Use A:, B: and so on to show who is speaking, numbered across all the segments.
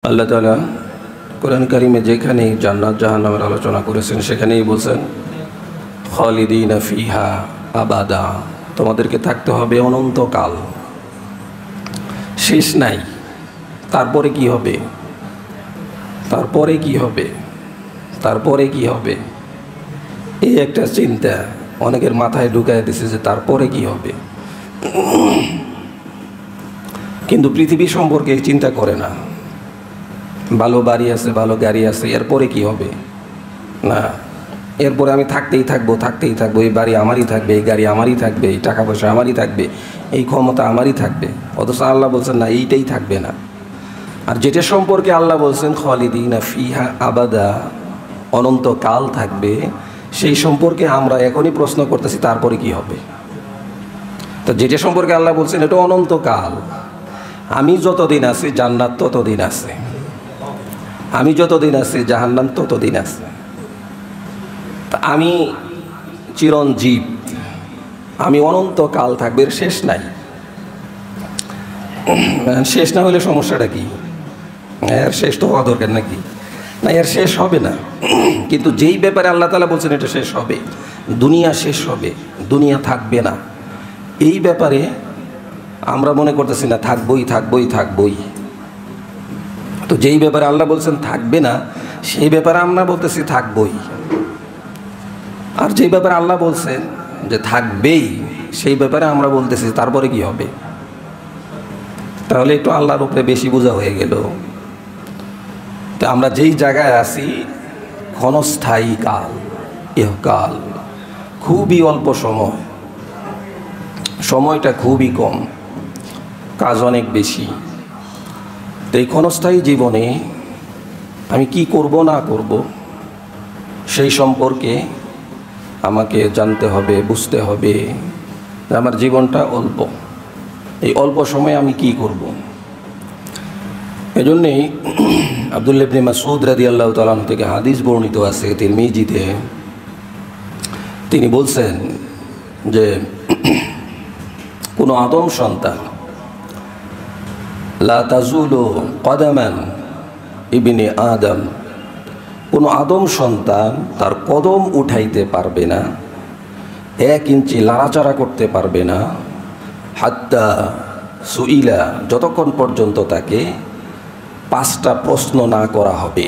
A: আল্লাহ তাআলা কোরআন কারিমে যেখানে জান্নাত জাহান্নামের আলোচনা করেছেন সেখানেই বলছেন খালিদিনা ফিহা আবাদা, তোমাদেরকে থাকতে হবে অনন্তকাল, শেষ নাই। তারপরে কি হবে? তারপরে কি হবে? তারপরে কি হবে? এই একটা চিন্তা অনেকের মাথায় ঢুকায় দিছে যে তারপরে কি হবে, কিন্তু পৃথিবী সম্পর্কে চিন্তা করে না। ভালো বাড়ি আছে, ভালো গাড়ি আছে, এরপরে কি হবে? না, এরপরে আমি থাকতেই থাকবো, এই বাড়ি আমারই থাকবে, এই গাড়ি আমারই থাকবে, এই টাকা পয়সা আমারই থাকবে, এই ক্ষমতা আমারই থাকবে। অথচ আল্লাহ বলছেন না, এইটাই থাকবে না। আর যেটা সম্পর্কে আল্লাহ বলছেন খালিদিনা ফিহা আবাদা, অনন্তকাল থাকবে, সেই সম্পর্কে আমরা এখনই প্রশ্ন করতেছি তারপরে কি হবে। তো যেটা সম্পর্কে আল্লাহ বলছেন এটা অনন্তকাল। আমি যতদিন আছি জান্নাত ততদিন আছে, আমি যতদিন আছি জাহান্নাম ততদিন আছে। আমি চিরঞ্জীব, আমি অনন্তকাল থাকবে, শেষ নাই। শেষ না হলে সমস্যাটা কি? এর শেষ তো হওয়া দরকার নাকি? না, এর শেষ হবে না। কিন্তু যেই ব্যাপারে আল্লাহ তাআলা বলছেন এটা শেষ হবে, দুনিয়া শেষ হবে, দুনিয়া থাকবে না, এই ব্যাপারে আমরা মনে করতেছি না থাকবই। তো যেই ব্যাপারে আল্লাহ বলছেন থাকবে না, সেই ব্যাপারে আমরা বলতেছি থাকবই। আর যেই ব্যাপারে আল্লাহ বলছেন যে থাকবেই, সেই ব্যাপারে আমরা বলতেছি তারপরে কি হবে। তাহলে একটু আল্লাহর উপরে বেশি বোঝা হয়ে গেল। তো আমরা যেই জায়গায় আছি ক্ষণস্থায়ী কাল, ইহকাল, খুবই অল্প সময়, সময়টা খুবই কম, কাজ অনেক বেশি। তো এই ক্ষণস্থায়ী জীবনে আমি কি করব না করব সেই সম্পর্কে আমাকে জানতে হবে, বুঝতে হবে যে আমার জীবনটা অল্প, এই অল্প সময়ে আমি কি করব। এজন্যই আব্দুল্লাহ ইবনে মাসউদ রাদিয়াল্লাহু তাআলা আনহু থেকে হাদিস বর্ণিত আছে তিরমিজিতে, তিনি বলছেন যে কোনো আদম সন্তান লা তাজুলু কদামান ইবনে আদম, কোনো আদম সন্তান তার কদম উঠাইতে পারবে না, 1 ইঞ্চি লাড়াচাড়া করতে পারবে না, হাত্তা সুইলা, যতক্ষণ পর্যন্ত তাকে 5টা প্রশ্ন না করা হবে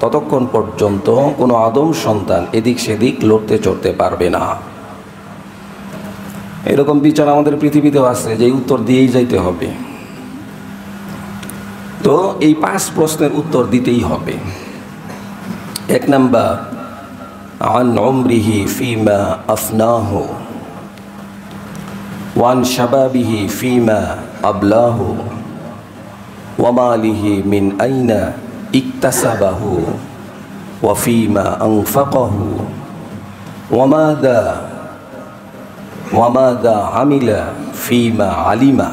A: ততক্ষণ পর্যন্ত কোনো আদম সন্তান এদিক সেদিক লড়তে চড়তে পারবে না। এরকম বিচার আমাদের পৃথিবীতেও আছে যে উত্তর দিয়েই যাইতে হবে। তো এই 5 প্রশ্নের উত্তর দিতেই হবে। 1 নাম্বার, আন উমরিহি ফিমা আফনাহু ওয়ান শাবাবিহি ফিমা আবলাহু ওয়া মালিহি মিন আইনা ইকতাসাবাহু ওয়া ফিমা আনফাকাহু ওয়া মাযা আমিলা ফিমা আলিমা।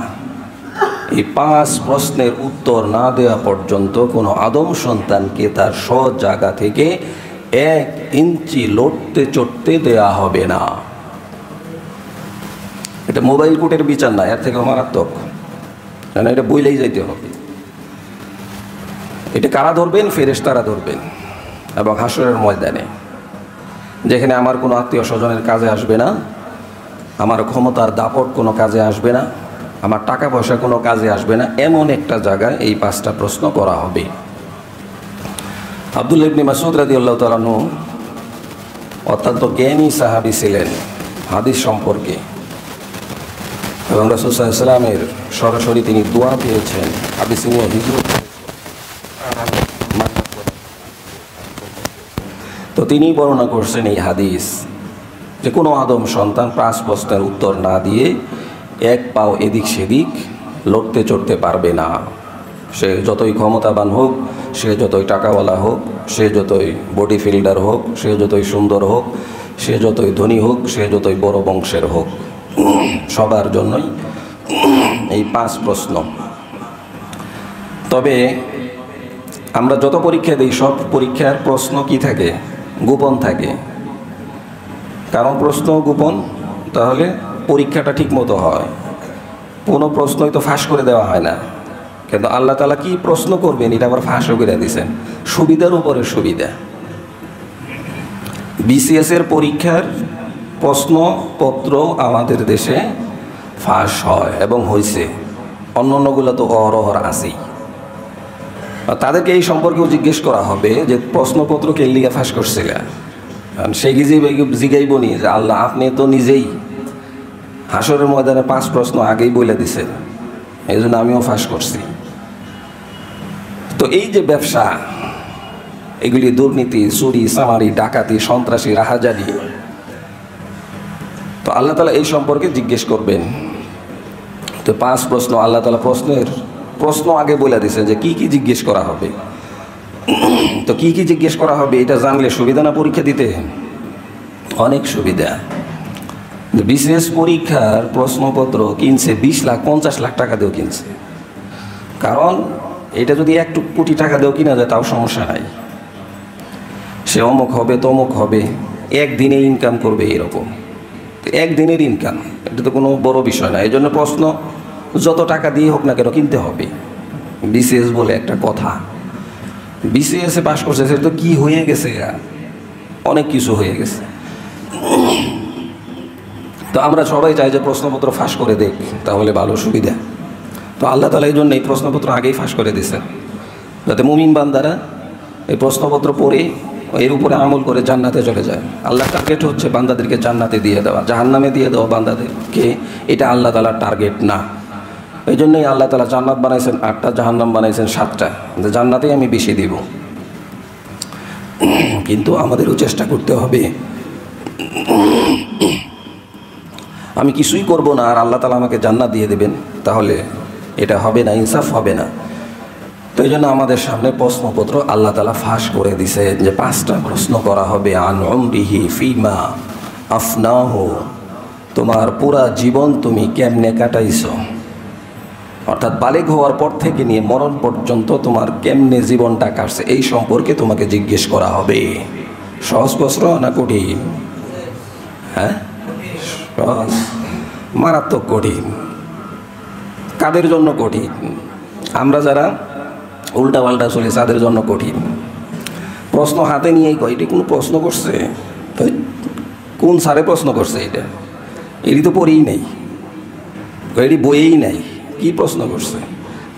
A: এই 5 প্রশ্নের উত্তর না দেওয়া পর্যন্ত কোনো আদম সন্তানকে তার সৎ জায়গা থেকে 1 ইঞ্চি লড়তে চড়তে দেয়া হবে না। এটা মোবাইল কোর্টের বিচার না, এর থেকে মারাত্মক, কারণ এটা বইলেই যাইতে হবে। এটা কারা ধরবেন? ফেরেশতারা ধরবেন। এবং হাসরের ময়দানে, যেখানে আমার কোনো আত্মীয় স্বজনের কাজে আসবে না, আমার ক্ষমতার দাপট কোনো কাজে আসবে না, আমার টাকা পয়সা কোনো কাজে আসবে না, এমন একটা জায়গায় এই 5টা প্রশ্ন করা হবে। আব্দুল্লাহ ইবনে মাসউদ রাদিয়াল্লাহু তাআলা আনহু অত্যন্ত জ্ঞানী সাহাবী ছিলেন হাদিস সম্পর্কে, এবং রাসূল সাল্লাল্লাহু আলাইহি ওয়াসাল্লামের সরাসরি তিনি দোয়া পেয়েছেন। আবিসিনিয়া হিজরত, তো তিনি বর্ণনা করছেন এই হাদিস যে কোনো আদম সন্তান 5 প্রশ্নের উত্তর না দিয়ে 1 পাও এদিক সেদিক লড়তে চড়তে পারবে না। সে যতই ক্ষমতাবান হোক, সে যতই টাকাওয়ালা হোক, সে যতই বডি ফিল্ডার হোক, সে যতই সুন্দর হোক, সে যতই ধনী হোক, সে যতই বড় বংশের হোক, সবার জন্যই এই 5 প্রশ্ন। তবে আমরা যত পরীক্ষা দিই সব পরীক্ষার প্রশ্ন কি থাকে? গোপন থাকে। কারণ প্রশ্ন গোপন, তাহলে পরীক্ষাটা ঠিক মতো হয়। কোনো প্রশ্নই তো ফাঁস করে দেওয়া হয় না, কিন্তু আল্লাহ তাআলা কি প্রশ্ন করবেন এটা আবার ফাঁসও করে দিয়েছেন, সুবিধার উপরে সুবিধা। বিসিএস এর পরীক্ষার প্রশ্নপত্র আমাদের দেশে ফাঁস হয় এবং হয়েছে, অন্য অন্যগুলো তো অহরহর আছেই। তাদেরকে এই সম্পর্কেও জিজ্ঞেস করা হবে যে প্রশ্নপত্র কে লিগে ফাঁস করছিল, সেই জিগাইব নি যে আল্লাহ আপনি তো নিজেই হাসরের ময়দানে 5 প্রশ্ন আগেই বলে দিছেন, এই জন্য আমিও ফাঁস করছি। তো এই যে ব্যবসা, এগুলি দুর্নীতি, চুরি, চামারি, ডাকাতি, সন্ত্রাসী, রাহাজানি, তো আল্লাহ তাআলা এই সম্পর্কে জিজ্ঞেস করবেন। তো 5 প্রশ্ন আল্লাহ তাআলা প্রশ্ন আগে বলে দিয়েছেন যে কি কি জিজ্ঞেস করা হবে। তো কি কি জিজ্ঞেস করা হবে এটা জানলে সুবিধা না পরীক্ষা দিতে? অনেক সুবিধা। বিসিএস পরীক্ষার প্রশ্নপত্র কিনছে 20 লাখ 50 লাখ টাকা দিয়েও কিনছে, কারণ এটা যদি 1 কোটি টাকা দিয়েও কিনা যায় তাও সমস্যা নাই, সে অমুক হবে তমুক হবে, একদিনে ইনকাম করবে এরকম। একদিনের ইনকাম এটা তো কোনো বড় বিষয় না, এই জন্য প্রশ্ন যত টাকা দিয়ে হোক না কেন কিনতে হবে। বিসিএস বলে একটা কথা, বিসিএসে পাশ করছে সেটা তো কী হয়ে গেছে, অনেক কিছু হয়ে গেছে। তো আমরা সবাই চাই যে প্রশ্নপত্র ফাঁস করে দেখ, তাহলে ভালো সুবিধা। তো আল্লাহ তাআলা এই জন্য এই প্রশ্নপত্র আগেই ফাঁস করে দিয়েছেন, যাতে মুমিন বান্দারা এই প্রশ্নপত্র পড়ে এর উপরে আমল করে জান্নাতে চলে যায়। আল্লাহর টার্গেট হচ্ছে বান্দাদেরকে জান্নাতে দিয়ে দেওয়া, জাহান্নামে দিয়ে দেওয়া বান্দাদেরকে, এটা আল্লাহ তাআলার টার্গেট না। এই জন্যই আল্লাহ তাআলা জান্নাত বানাইছেন 8টা, জাহান্নাম বানাইছেন 7টা, জান্নাতেই আমি বেশি দিব। কিন্তু আমাদেরও চেষ্টা করতে হবে, আমি কিছুই করব না আর আল্লাহ তাআলা আমাকে জান্নাত দিয়ে দেবেন, তাহলে এটা হবে না, ইনসাফ হবে না। তো এই জন্য আমাদের সামনে প্রশ্নপত্র আল্লাহ তাআলা ফাঁস করে দিছে যে 5টা প্রশ্ন করা হবে। আন উমরিহি ফিমা আফনাহু, তোমার পুরা জীবন তুমি কেমনে কাটাইছো, অর্থাৎ বালেগ হওয়ার পর থেকে নিয়ে মরণ পর্যন্ত তোমার কেমনে জীবনটা কাটছে এই সম্পর্কে তোমাকে জিজ্ঞেস করা হবে। সহজ প্রশ্ন না কঠিন? হ্যাঁ, সহজ, মারাত্মক কঠিন। কাদের জন্য কঠিন? আমরা যারা উল্টা পাল্টা চলে তাদের জন্য কঠিন। প্রশ্ন হাতে নিয়েই কয় এটি কোনো প্রশ্ন করছে, কোন স্যারে প্রশ্ন করছে, এটি তো পড়েই নেই, এটি বইয়েই নাই, কি প্রশ্ন করছে?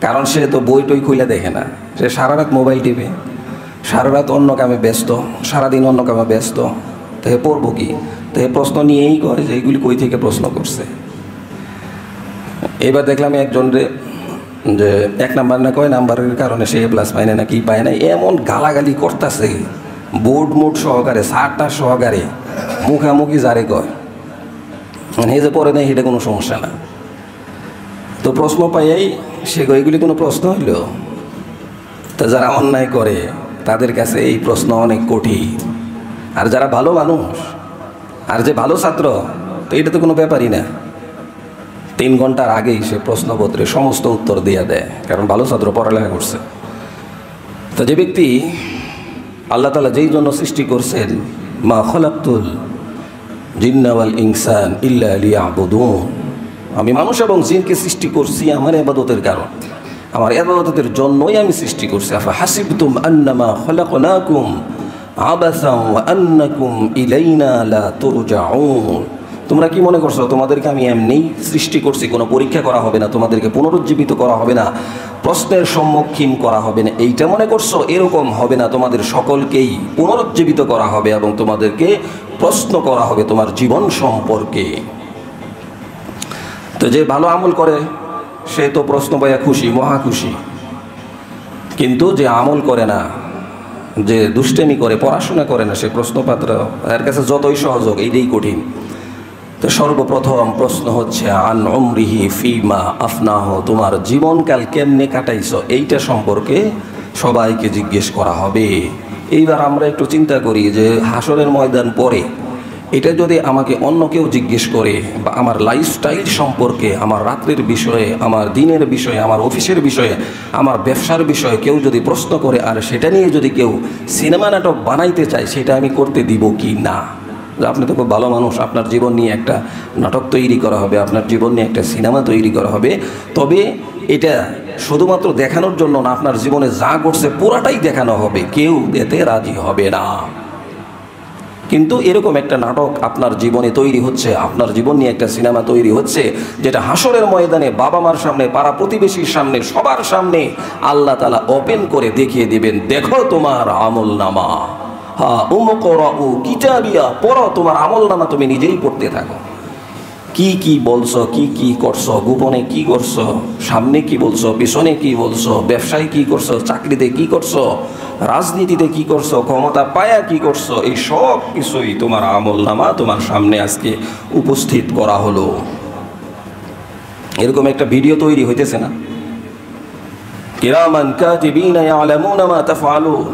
A: কারণ সে তো বই টই খুলে দেখে না, সে সারা রাত মোবাইল টিপে, সারা রাত অন্য কামে ব্যস্ত, সারাদিন অন্য কামে ব্যস্ত, তো হে পড়বো কি? তো হে প্রশ্ন নিয়েই করে যে এইগুলি কই থেকে প্রশ্ন করছে। এবার দেখলাম একজনরে যে 1 নাম্বার না কয় নাম্বারের কারণে সে প্লাস পায় না কি পায় না, এমন গালাগালি করতেছে বোর্ড মোড সহকারে, সারটা সহকারে, মুখামুখি যারে কয়, এই যে পরে নেই এটা কোনো সমস্যা না। তো প্রশ্ন পাইয়াই সে এগুলি কোনো প্রশ্ন হইল? তা যারা অন্যায় করে তাদের কাছে এই প্রশ্ন অনেক কঠিন। আর যারা ভালো মানুষ আর যে ভালো ছাত্র, তো এটা তো কোনো ব্যাপারই না, 3 ঘন্টার আগেই সে প্রশ্নপত্রে সমস্ত উত্তর দিয়ে দেয়, কারণ ভালো ছাত্র পড়ালেখা করছে। তো যে ব্যক্তি আল্লাহ তাআলা যেই জন্য সৃষ্টি করছেন, মা খলাকতুল জিন্না ওয়াল ইনসান ইল্লা লিয়াবুদুন, আমি মানুষ এবং জিনকে সৃষ্টি করছি আমার ইবাদতের কারণ, আমার ইবাদতের জন্যই আমি সৃষ্টি করছি। আফা হাসিবতুম আন্নামা খলাকনাকুম আবাসান ওয়া আন্নাকুম ইলাইনা লা তুরজাউন, তোমরা কি মনে করছো তোমাদেরকে আমি এমনি সৃষ্টি করছি, কোনো পরীক্ষা করা হবে না, তোমাদেরকে পুনরুজ্জীবিত করা হবে না, প্রশ্নের সম্মুখীন করা হবে না, এইটা মনে করছো? এরকম হবে না, তোমাদের সকলকেই পুনরুজ্জীবিত করা হবে এবং তোমাদেরকে প্রশ্ন করা হবে তোমার জীবন সম্পর্কে। তো যে ভালো আমল করে সে তো প্রশ্ন পাইয়া খুশি, মহা খুশি, কিন্তু যে আমল করে না, যে দুষ্টেমি করে, পড়াশোনা করে না, সে প্রশ্নপত্র এর কাছে যতই সহজ হোক এইটাই কঠিন। তো সর্বপ্রথম প্রশ্ন হচ্ছে আন উমরিহি ফিমা আফনাহ, তোমার জীবনকাল কেমনে কাটাইছো এইটা সম্পর্কে সবাইকে জিজ্ঞেস করা হবে। এইবার আমরা একটু চিন্তা করি যে হাসরের ময়দান পরে এটা যদি আমাকে অন্য কেউ জিজ্ঞেস করে, বা আমার লাইফস্টাইল সম্পর্কে, আমার রাত্রের বিষয়ে, আমার দিনের বিষয়ে, আমার অফিসের বিষয়ে, আমার ব্যবসার বিষয়ে কেউ যদি প্রশ্ন করে আর সেটা নিয়ে যদি কেউ সিনেমা নাটক বানাইতে চায়, সেটা আমি করতে দিব কি না? আপনি তো খুব ভালো মানুষ, আপনার জীবন নিয়ে একটা নাটক তৈরি করা হবে, আপনার জীবন নিয়ে একটা সিনেমা তৈরি করা হবে, তবে এটা শুধুমাত্র দেখানোর জন্য না, আপনার জীবনে যা ঘটছে পুরাটাই দেখানো হবে, কেউ এতে রাজি হবে না। কিন্তু এরকম একটা নাটক আপনার জীবনে তৈরি হচ্ছে, আপনার জীবন নিয়ে একটা সিনেমা তৈরি হচ্ছে, যেটা হাসরের ময়দানে বাবা মার সামনে, পাড়া প্রতিবেশীর সামনে, সবার সামনে আল্লাহ তাআলা ওপেন করে দেখিয়ে দিবেন, দেখো তোমার আমল নামা, হ্যাঁ উমকরাউ কিতাবিয়া, পড়ো তোমার আমল নামা, তুমি নিজেই পড়তে থাকো। কি কি বলছো, কি কি করছো, গোপনে কি করছো, সামনে কি বলছো, পিছনে কি বলছো, ব্যবসায় কি করছো, চাকরিতে কি করছো, রাজনীতিতে কি করছো, ক্ষমতা পায়া কি করছো, এই সব কিছুই তোমার আমল নামা তোমার সামনে আজকে উপস্থিত করা হলো। এরকম একটা ভিডিও তৈরি হইতেছে না? কিরামান কাতিবিনা ইয়ালামুনা মা তাফআলুন।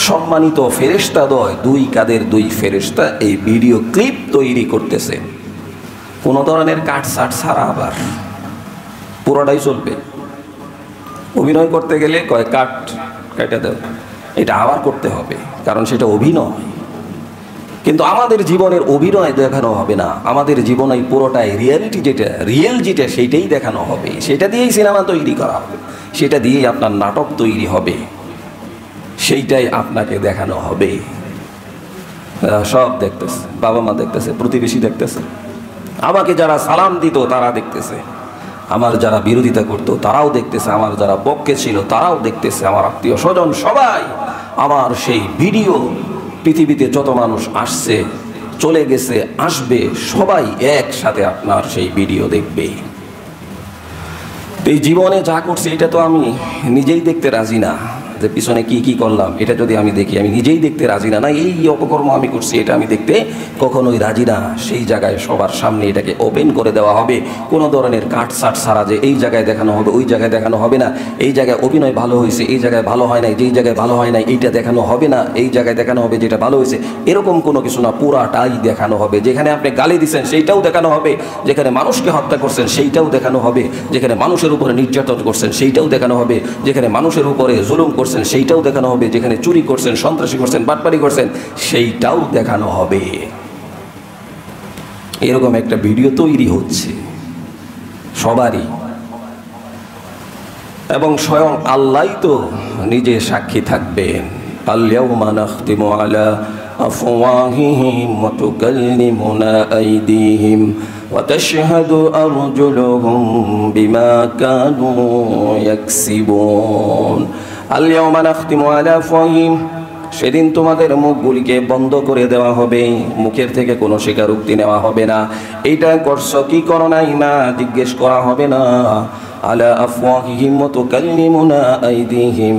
A: সম্মানিত ফেরেশতাদ্বয়, দুই কাদের দুই ফেরেশতা এই ভিডিও ক্লিপ তৈরি করতেছে, কোনো ধরনের কাটছাট ছাড়া, আবার পুরোটাই চলবে। অভিনয় করতে গেলে কয় কাটা দাও, এটা আবার করতে হবে, কারণ সেটা অভিনয়। কিন্তু আমাদের জীবনের অভিনয় দেখানো হবে না, আমাদের জীবনে পুরোটাই রিয়েলিটি, যেটা রিয়েল, যেটা সেইটাই দেখানো হবে, সেটা দিয়েই সিনেমা তৈরি করা হবে, সেটা দিয়েই আপনার নাটক তৈরি হবে, সেইটাই আপনাকে দেখানো হবে। সব দেখতেছে, বাবা মা দেখতেছে, প্রতিবেশী দেখতেছে, আমাকে যারা সালাম দিত তারা দেখতেছে, আমার যারা বিরোধিতা করতো তারাও দেখতেছে, আমার যারা পক্ষে ছিল তারাও দেখতেছে, আমার আত্মীয় স্বজন সবাই আমার সেই ভিডিও, পৃথিবীতে যত মানুষ আসছে, চলে গেছে, আসবে, সবাই একসাথে আপনার সেই ভিডিও দেখবে। এই জীবনে যা করছি এটা তো আমি নিজেই দেখতে রাজি না, যে পিছনে কি কি করলাম এটা যদি আমি দেখি, আমি নিজেই দেখতে রাজি না, না এই অপকর্ম আমি করছি এটা আমি দেখতে কখনোই রাজি না। সেই জায়গায় সবার সামনে এটাকে ওপেন করে দেওয়া হবে, কোনো ধরনের কাটছাট ছাড়া, যে এই জায়গায় দেখানো হবে ওই জায়গায় দেখানো হবে না, এই জায়গায় অভিনয় ভালো হয়েছে এই জায়গায় ভালো হয় নাই, যেই জায়গায় ভালো হয় নাই এইটা দেখানো হবে না, এই জায়গায় দেখানো হবে যেটা ভালো হয়েছে, এরকম কোনো কিছু না, পুরাটাই দেখানো হবে। যেখানে আপনি গালি দিচ্ছেন সেইটাও দেখানো হবে, যেখানে মানুষকে হত্যা করছেন সেইটাও দেখানো হবে, যেখানে মানুষের উপরে নির্যাতন করছেন সেইটাও দেখানো হবে, যেখানে মানুষের উপরে জুলুম করছেন সেইটাও দেখানো হবে, যেখানে চুরি করছেন, সন্ত্রাসী করছেন, বাটপারি করছেন সেইটাও দেখানো হবে। এরকম একটা ভিডিও তৈরি হচ্ছে সবারই, এবং স্বয়ং আল্লাহ তো নিজে সাক্ষী থাকবেন। আল-ইয়াউমা নাখতিমু আলা আফওয়াহিহিম ওয়া তুকাল্লিমুনা আইদিহিম ওয়া তাশহাদু আরজুলুহুম বিমা কানু ইয়াকসিবুন। আল-ইয়াউমা নাখতিমু আলা আফওয়াহিহিম, সেদিন তোমাদের মুখগুলিকে বন্ধ করে দেওয়া হবে, মুখের থেকে কোনো স্বীকারোক্তি নেওয়া হবে না, এইটা করছো কি করো নাই না জিজ্ঞেস করা হবে না। আলা আফওয়াহিহিম ওয়া তুকাল্লিমুনা আইদিহিম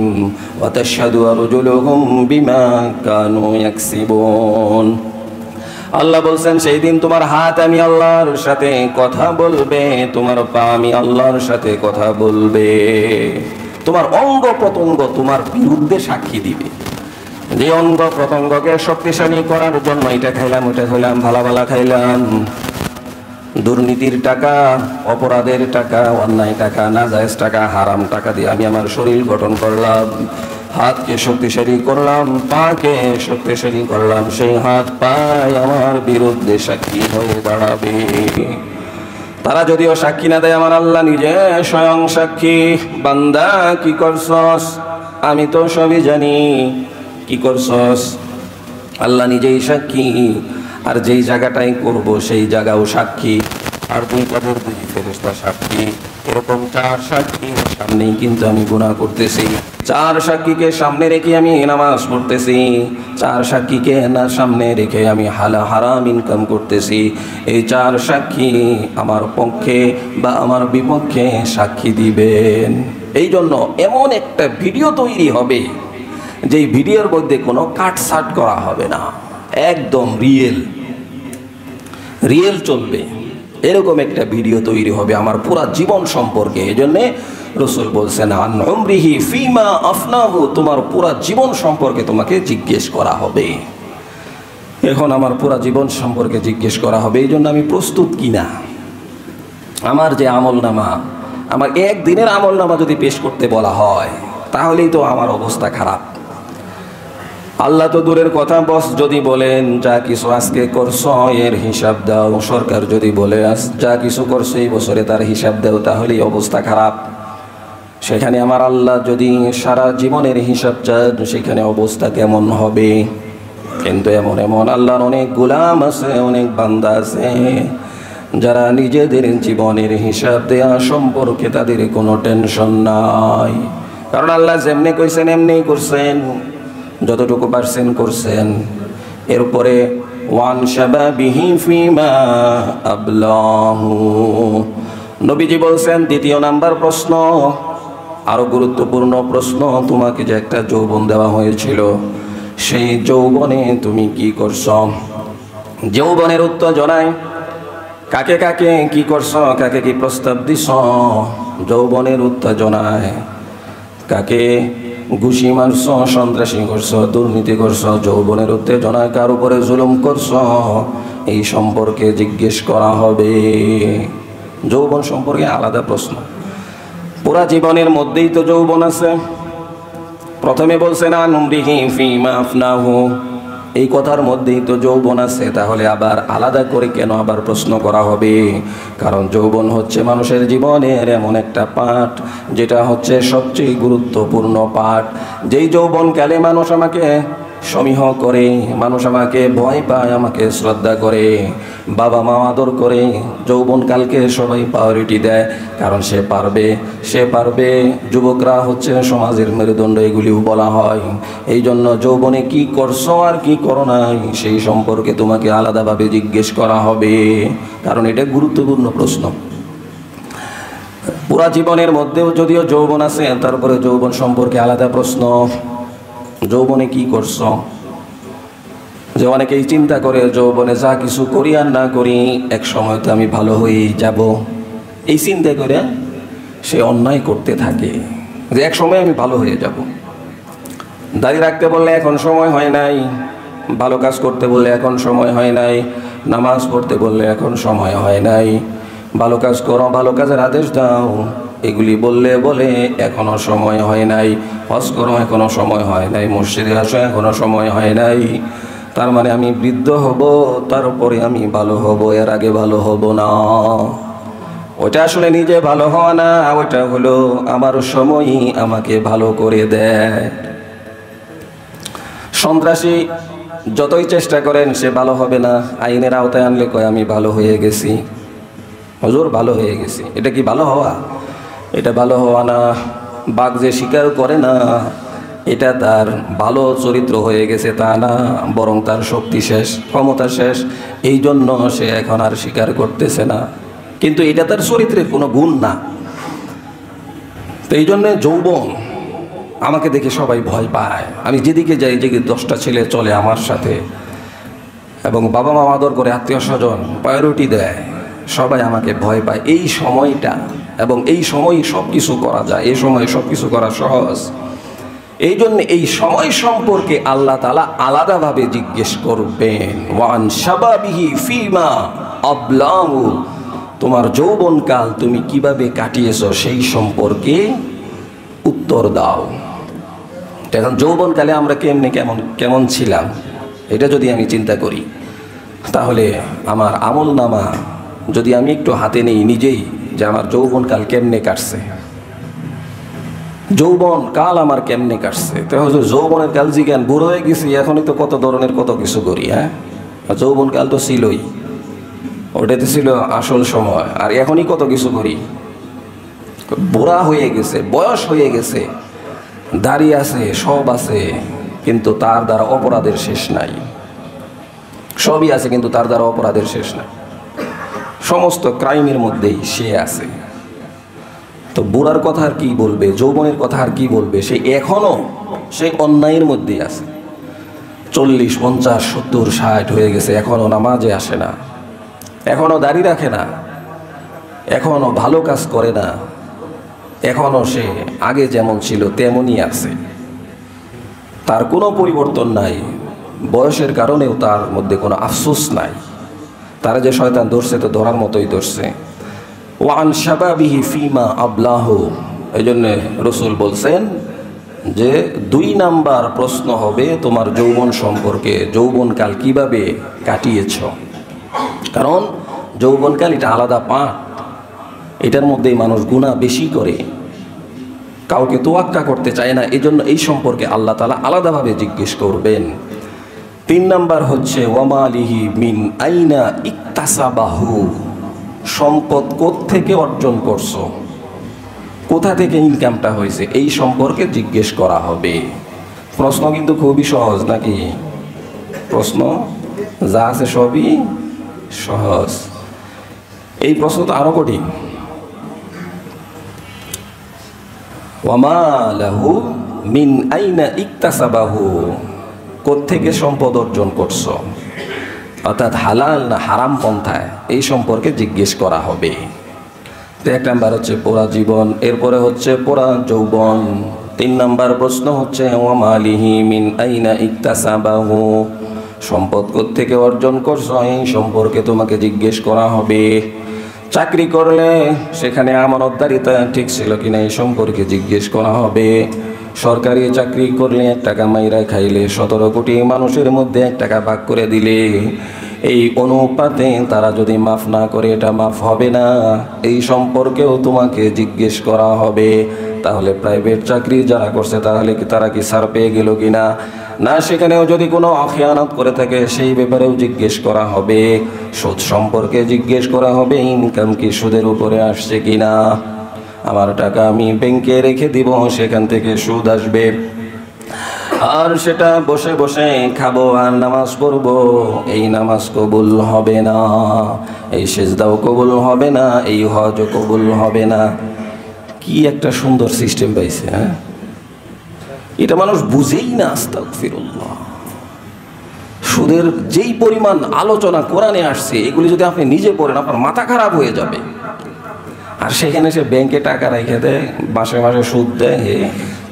A: ওয়া তাশহাদু আরজুলুহুম বিমা কানু ইয়াকসিবুন। আল্লাহ বলছেন সেই দিন তোমার হাত আমি আল্লাহর সাথে কথা বলবে, তোমার পা আমি আল্লাহর সাথে কথা বলবে, তোমার অঙ্গ প্রত্যঙ্গ তোমার বিরুদ্ধে সাক্ষী দিবে। যে অঙ্গ প্রত্যঙ্গকে শক্তিশালী করার জন্য এটা খাইলাম ওটা খাইলাম, ভালা ভালা খাইলাম, দুর্নীতির টাকা, অপরাধের টাকা, অন্যায় টাকা, নাজায়েজ টাকা, হারাম টাকা দিয়ে আমি আমার শরীর গঠন করলাম, হাতকে শক্তিশালী করলাম, পাকে শক্তিশালী করলাম, সেই হাত পায় আমার বিরুদ্ধে সাক্ষী হয়ে দাঁড়াবে। তারা যদিও সাক্ষী না দেয়, আমার আল্লাহ নিজে স্বয়ং সাক্ষী। বান্দা কি করছস, আমি তো সবই জানি, কি করছস আল্লাহ নিজেই সাক্ষী, আর যেই জায়গাটাই করব সেই জায়গাও সাক্ষী, আর দুই কাদের দুই ফেরেশতা সাক্ষী। এরকম চার সাক্ষীর সামনেই কিন্তু আমি গুনাহ করতেছি, চার সাক্ষীকে সামনে রেখে আমি নামাজ পড়তেছি, চার সাক্ষীকে না সামনে রেখে আমি হারাম ইনকাম করতেছি। এই চার সাক্ষী আমার পক্ষে বা আমার বিপক্ষে সাক্ষী দিবেন। এই জন্য এমন একটা ভিডিও তৈরি হবে যেই ভিডিওর মধ্যে কোনো কাটছাট করা হবে না, একদম রিয়েল চলবে, এরকম একটা ভিডিও তৈরি হবে আমার পুরা জীবন সম্পর্কে। এই জন্যে রাসূল বলছেন আন উমরিহি ফিমা আফনাহু, তোমার পুরা জীবন সম্পর্কে তোমাকে জিজ্ঞেস করা হবে। এখন আমার পুরা জীবন সম্পর্কে জিজ্ঞেস করা হবে, এই জন্য আমি প্রস্তুত কিনা। আমার যে আমলনামা, আমার একদিনের আমলনামা যদি পেশ করতে বলা হয় তাহলেই তো আমার অবস্থা খারাপ। আল্লাহ তো দূরের কথা, বস যদি বলেন যা কিছু আজকে করছো এর হিসাব দাও, সরকার যদি বলে যা কিছু করছো এই বছরে তার হিসাব দাও, তাহলেই অবস্থা খারাপ। সেখানে আমার আল্লাহ যদি সারা জীবনের হিসাব চান, সেখানে অবস্থা কেমন হবে? কিন্তু এমন এমন আল্লাহর অনেক গোলাম আছে, অনেক বান্দা আছে, যারা নিজেদের জীবনের হিসাব দেয়া সম্পর্কে তাদের কোনো টেনশন নাই। কারণ আল্লাহ যেমনি কইছেন এমনি করছেন, যতটুকু পারছেন করছেন। এরপরে ওয়ান শাবাবিহি ফিমা আবলাহু, নবীজি বলছেন দ্বিতীয় নাম্বার প্রশ্ন, আরো গুরুত্বপূর্ণ প্রশ্ন, তোমাকে যে একটা যৌবন দেওয়া হয়েছিল, সেই যৌবনে তুমি কি করছো? যৌবনের উত্তেজনায় কাকে কাকে কি করছো, কাকে কি প্রস্তাব দিছ? যৌবনের উত্তেজনায় কাকে ঘুষি মারছো, সন্ত্রাসী করছো, দুর্নীতি করছো? যৌবনের উত্তেজনায় কার উপরে জুলুম করছো? এই সম্পর্কে জিজ্ঞেস করা হবে। যৌবন সম্পর্কে আলাদা প্রশ্ন। পুরা জীবনের মধ্যেই তো যৌবন আছে। প্রথমে বলছেন আনুমরিহি ফিমা আফনাহু, এই কথার মধ্যেই তো যৌবন আছে, তাহলে আবার আলাদা করে কেন আবার প্রশ্ন করা হবে? কারণ যৌবন হচ্ছে মানুষের জীবনের এমন একটা পাঠ, যেটা হচ্ছে সবচেয়ে গুরুত্বপূর্ণ পাঠ। যেই যৌবনকালে মানুষ আমাকে সমীহ করে, মানুষ আমাকে ভয় পায়, আমাকে শ্রদ্ধা করে, বাবা মা আদর করে, যৌবনকালকে সবাই প্রায়োরিটি দেয়, কারণ সে পারবে। যুবকরা হচ্ছে সমাজের মেরুদণ্ড, এগুলিও বলা হয়। এই জন্য যৌবনে কি করছো আর কি করো নাই, সেই সম্পর্কে তোমাকে আলাদাভাবে জিজ্ঞেস করা হবে, কারণ এটা গুরুত্বপূর্ণ প্রশ্ন। পুরা জীবনের মধ্যেও যদিও যৌবন আছে, তারপরে যৌবন সম্পর্কে আলাদা প্রশ্ন, যৌবনে কি করছো? যে অনেকেই চিন্তা করে যৌবনে যা কিছু করি আর না করি, এক সময় তো আমি ভালো হয়েই যাব, এই চিন্তা করে সে অন্যায় করতে থাকে, যে এক সময় আমি ভালো হয়ে যাব। দাড়ি রাখতে বললে এখন সময় হয় নাই, ভালো কাজ করতে বললে এখন সময় হয় নাই, নামাজ পড়তে বললে এখন সময় হয় নাই, ভালো কাজ করো, ভালো কাজের আদেশ দাও, এগুলি বলে এখনো সময় হয় নাই, হজ করো এখনো সময় হয় নাই, মসজিদে আসো এখনো সময় হয় নাই। তার মানে আমি বৃদ্ধ হব, তারপরে আমি ভালো হব, এর আগে ভালো হব না। ওটা আসলে নিজে ভালো হওয়া না, ওটা হলো আমার সময়ই আমাকে ভালো করে দেয়। সন্ত্রাসী যতই চেষ্টা করেন সে ভালো হবে না, আইনের আওতায় আনলে কয় আমি ভালো হয়ে গেছি, হুজুর ভালো হয়ে গেছি। এটা কি ভালো হওয়া? এটা ভালো হওয়া না। বাঘ যে শিকার করে না, এটা তার ভালো চরিত্র হয়ে গেছে তা না, বরং তার শক্তি শেষ, ক্ষমতা শেষ, এই জন্য সে এখন আর শিকার করতেছে না, কিন্তু এটা তার চরিত্রের কোনো গুণ না। তো এই জন্যে যৌবন আমাকে দেখে সবাই ভয় পায়। আমি যেদিকে যাই, যেদিকে 10টা ছেলে চলে আমার সাথে, এবং বাবা মা আদর করে, আত্মীয় স্বজন প্রায়োরিটি দেয়, সবাই আমাকে ভয় পায়। এই সময়টা, এবং এই সময় সব কিছু করা যায়, এই সময় সব কিছু করা সহজ। এই জন্য এই সময় সম্পর্কে আল্লাহ তাআলা আলাদাভাবে জিজ্ঞেস করবেন। ওয়ান শাবাবিহি ফিমা আবলাহু, তোমার যৌবনকাল তুমি কিভাবে কাটিয়েছো সেই সম্পর্কে উত্তর দাও। এখন যৌবনকালে আমরা কেমন ছিলাম, এটা যদি আমি চিন্তা করি, তাহলে আমার আমল নামা যদি আমি একটু হাতে নেই নিজেই, যে আমার যৌবনকাল কেমনে কাটছে, যৌবন কাল আমার কেমনে কাটছে। তো হুজুর যৌবনের কাল জিজ্ঞান, বুড়ো হয়ে গেছি, এখনই তো কত ধরনের কত কিছু করি। হ্যাঁ, যৌবনকাল তো ছিলই, ওটাতে ছিল আসল সময়, আর এখনই কত কিছু করি। বুড়া হয়ে গেছে, বয়স হয়ে গেছে, দাড়ি আছে, সব আছে, কিন্তু তার দ্বারা অপরাধের শেষ নাই। সবই আছে, কিন্তু তার দ্বারা অপরাধের শেষ নাই, সমস্ত ক্রাইমের মধ্যেই সে আছে। তো বুড়ার কথা আর কি বলবে, যৌবনের কথা আর কি বলবে, সে এখনো সেই অন্যায়ের মধ্যেই আছে। 40, 50, 70, 60 হয়ে গেছে, এখনো নামাজে আসে না, এখনো দাড়ি রাখে না, এখনো ভালো কাজ করে না, এখনো সে আগে যেমন ছিল তেমনই আছে, তার কোনো পরিবর্তন নাই। বয়সের কারণেও তার মধ্যে কোনো আফসোস নাই। তারা যে শয়তান ধরছে, তো ধরার মতোই ধরছে। ওয়ান শাবাবিহি ফিমা আবলাহু, এই জন্যে রসুল বলছেন যে 2 নাম্বার প্রশ্ন হবে তোমার যৌবন সম্পর্কে, যৌবনকাল কিভাবে কাটিয়েছ। কারণ যৌবনকাল এটা আলাদা পাঠ, এটার মধ্যেই মানুষ গুনাহ বেশি করে। কাউকে তোয়াক্কা করতে চায় না, এই জন্য এই সম্পর্কে আল্লাহ তাআলা আলাদাভাবে জিজ্ঞেস করবেন। 3 নাম্বার হচ্ছে ওয়ামালিহি মিন আইনা ইকতাসাবাহু, সম্পদ কোত্থেকে অর্জন করছো, কোথা থেকে ইনকামটা হয়েছে, এই সম্পর্কে জিজ্ঞেস করা হবে। প্রশ্ন কিন্তু খুবই সহজ নাকি? প্রশ্ন যা আছে সবই সহজ, এই প্রশ্ন তো আরো কঠিন। ওয়ামা লাহু মিন আইনা ইকতাসাবাহু, কোত্থেকে সম্পদ অর্জন করছো, অর্থাৎ হালাল না হারাম পন্থায়, এই সম্পর্কে জিজ্ঞেস করা হবে। তো 1 নাম্বার হচ্ছে পোড়া জীবন, এরপরে হচ্ছে পোড়া যৌবন। 3 নাম্বার প্রশ্ন হচ্ছে ওয়ামালিহি মিন আইনা ইকতাসাবাহু, সম্পদ কোত্থেকে অর্জন করছো, এই সম্পর্কে তোমাকে জিজ্ঞেস করা হবে। চাকরি করলে সেখানে আমানতদারিতা ঠিক ছিল কিনা, এই সম্পর্কে জিজ্ঞেস করা হবে। সরকারি চাকরি করলে 1 টাকা মাইরা খাইলে 17 কোটি মানুষের মধ্যে 1 টাকা ভাগ করে দিলে এই অনুপাতে তারা যদি মাফ না করে এটা মাফ হবে না, এই সম্পর্কেও তোমাকে জিজ্ঞেস করা হবে। তাহলে প্রাইভেট চাকরি যারা করছে তাহলে কি তারা কি ছাড় পেয়ে গেল কিনা, না সেখানেও যদি কোনো অখিয়ানত করে থাকে সেই ব্যাপারেও জিজ্ঞেস করা হবে। সুদ সম্পর্কে জিজ্ঞেস করা হবে, ইনকাম কি সুদের উপরে আসছে কিনা। আমার টাকা আমি ব্যাংকে রেখে দিব, সেখান থেকে সুদ আসবে, আর সেটা বসে বসে খাবো আর নামাজ পড়বো, এই নামাজ কবুল হবে না, এই সিজদাও কবুল হবে না, এই হজও কবুল হবে না। কি একটা সুন্দর সিস্টেম পাইছে, হ্যাঁ? এটা মানুষ বুঝেই না। আস্তাগফিরুল্লাহ। সুদের যেই পরিমাণ আলোচনা কোরআনে আসছে, এগুলি যদি আপনি নিজে পড়েন আপনার মাথা খারাপ হয়ে যাবে। আর সেখানে সে ব্যাংকে টাকা রেখে দেয়, মাসে মাসে সুদ দেয়,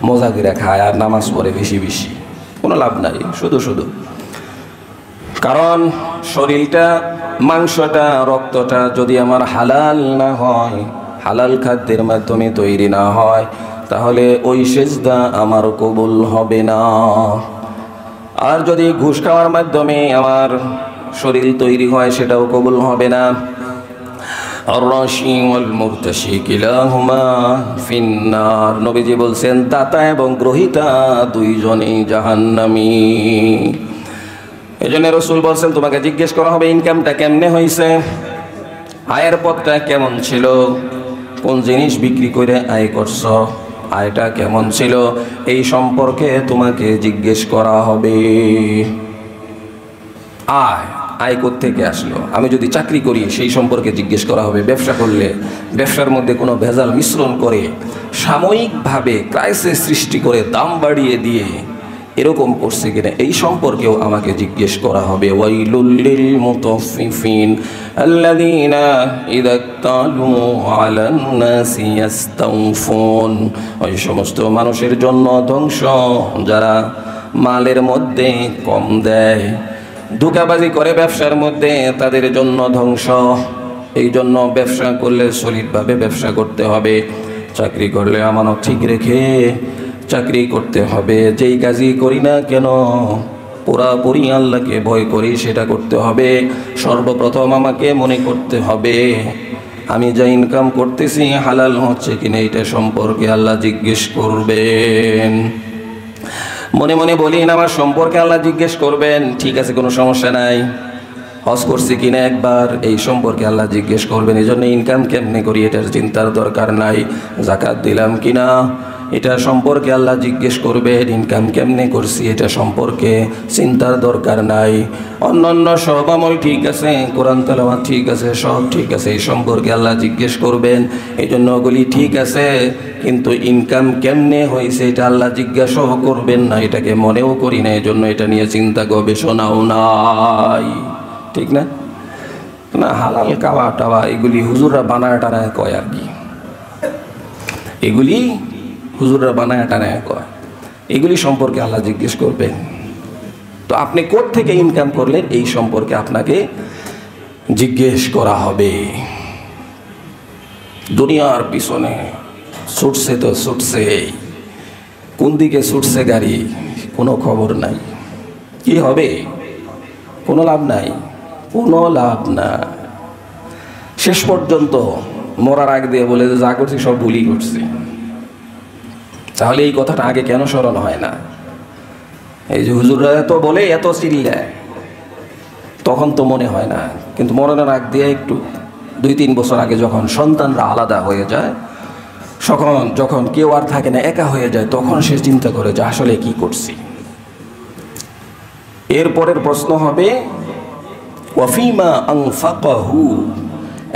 A: মজা করে খায় আর নামাজ পড়ে বেশি বেশি, কোনো লাভ নাই, শুধু শুধু। কারণ শরীরটা, মাংসটা, রক্তটা যদি আমার হালাল না হয়, হালাল খাদ্যের মাধ্যমে তৈরি না হয়, তাহলে ওই সিজদা আমার কবুল হবে না। আর যদি ঘুষ খাওয়ার মাধ্যমে আমার শরীর তৈরি হয়, সেটাও কবুল হবে না। আর-রাশি ওয়াল মুরতাশি কিলাহুমা ফিন্নার, নবীজি বলছেন দাতা এবং গ্রহীতা দুইজনেই জাহান্নামী। এজন্য রাসূল বলছেন তোমাকে জিজ্ঞেস করা হবে ইনকামটা কেমনে হয়েছে, আয়ের পথটা কেমন ছিল, কোন জিনিস বিক্রি করে আয় করছো, আয়টা কেমন ছিল, এই সম্পর্কে তোমাকে জিজ্ঞেস করা হবে। আয় কোত্থেকে আসলো, আমি যদি চাকরি করি সেই সম্পর্কে জিজ্ঞেস করা হবে। ব্যবসা করলে ব্যবসার মধ্যে কোনো ভেজাল মিশ্রণ করে সাময়িকভাবে ক্রাইসিস সৃষ্টি করে দাম বাড়িয়ে দিয়ে এরকম করছে কিনা, এই সম্পর্কেও আমাকে জিজ্ঞেস করা হবে। ওয়াইলুল লিল মুতাফফিফিন আল্লাযীনা ইযা তালু আলান নাসি ইস্তাওফুন, ওই সমস্ত মানুষের জন্য ধ্বংস যারা মালের মধ্যে কম দেয়, ধোঁকাবাজি করে ব্যবসার মধ্যে, তাদের জন্য ধ্বংস। এই জন্য ব্যবসা করলে সলিডভাবে ব্যবসা করতে হবে, চাকরি করলে আমানত ঠিক রেখে চাকরি করতে হবে। যেই কাজই করি না কেন পুরাপুরি আল্লাহকে ভয় করি সেটা করতে হবে। সর্বপ্রথম আমাকে মনে করতে হবে আমি যা ইনকাম করতেছি হালাল হচ্ছে কিনা, এটা সম্পর্কে আল্লাহ জিজ্ঞেস করবেন। মনে মনে বলি আমার সম্পর্কে আল্লাহ জিজ্ঞেস করবেন, ঠিক আছে কোনো সমস্যা নাই। হজ করছি কিনা একবার, এই সম্পর্কে আল্লাহ জিজ্ঞেস করবেন। এই জন্য ইনকাম কেমনে করি এটার চিন্তার দরকার নাই। জাকাত দিলাম কিনা এটা সম্পর্কে আল্লাহ জিজ্ঞেস করবেন। ইনকাম কেমনে করছি এটা সম্পর্কে চিন্তার দরকার নাই। অন্যান্য সব আমল ঠিক আছে, কোরআন তেলাওয়াত ঠিক আছে, সব ঠিক আছে, এই সম্পর্কে আল্লাহ জিজ্ঞেস করবেন। এই জন্য ওগুলি ঠিক আছে, কিন্তু ইনকাম কেমনে হয়েছে এটা আল্লাহ জিজ্ঞাসাও করবেন না, এটাকে মনেও করি না। এই জন্য এটা নিয়ে চিন্তা গবেষণাও নাই, ঠিক না? না হালাল খাওয়া টাওয়া এগুলি হুজুররা বানায় টানায় কয় আর কি, এগুলি হুজুররা বানায় টানায় কয়, এগুলি সম্পর্কে আল্লাহ জিজ্ঞেস করবেন। তো আপনি কোত্থেকে ইনকাম করলেন এই সম্পর্কে আপনাকে জিজ্ঞেস করা হবে। দুনিয়ার পিছনে ছুটছে তো ছুটছে, কোন দিকে ছুটছে গাড়ি কোনো খবর নাই, কি হবে কোনো লাভ নাই, কোনো লাভ না। শেষ পর্যন্ত মরার আগ দিয়ে বলে যা করছি সব ভুলই করছি, তাহলে এই কথাটা আগে কেন স্মরণ হয় না? এই যে হুজুররা এত বলে, এত চিল্লায়, তখন তো মনে হয় না। কিন্তু মরণের আগ দিয়ে একটু 2-3 বছর আগে যখন সন্তানরা আলাদা হয়ে যায়, যখন কেউ আর থাকে না, একা হয়ে যায়, তখন সে চিন্তা করে যে আসলে কি করছি। এরপরের প্রশ্ন হবে ওয়াফিমা আনফাকাহু,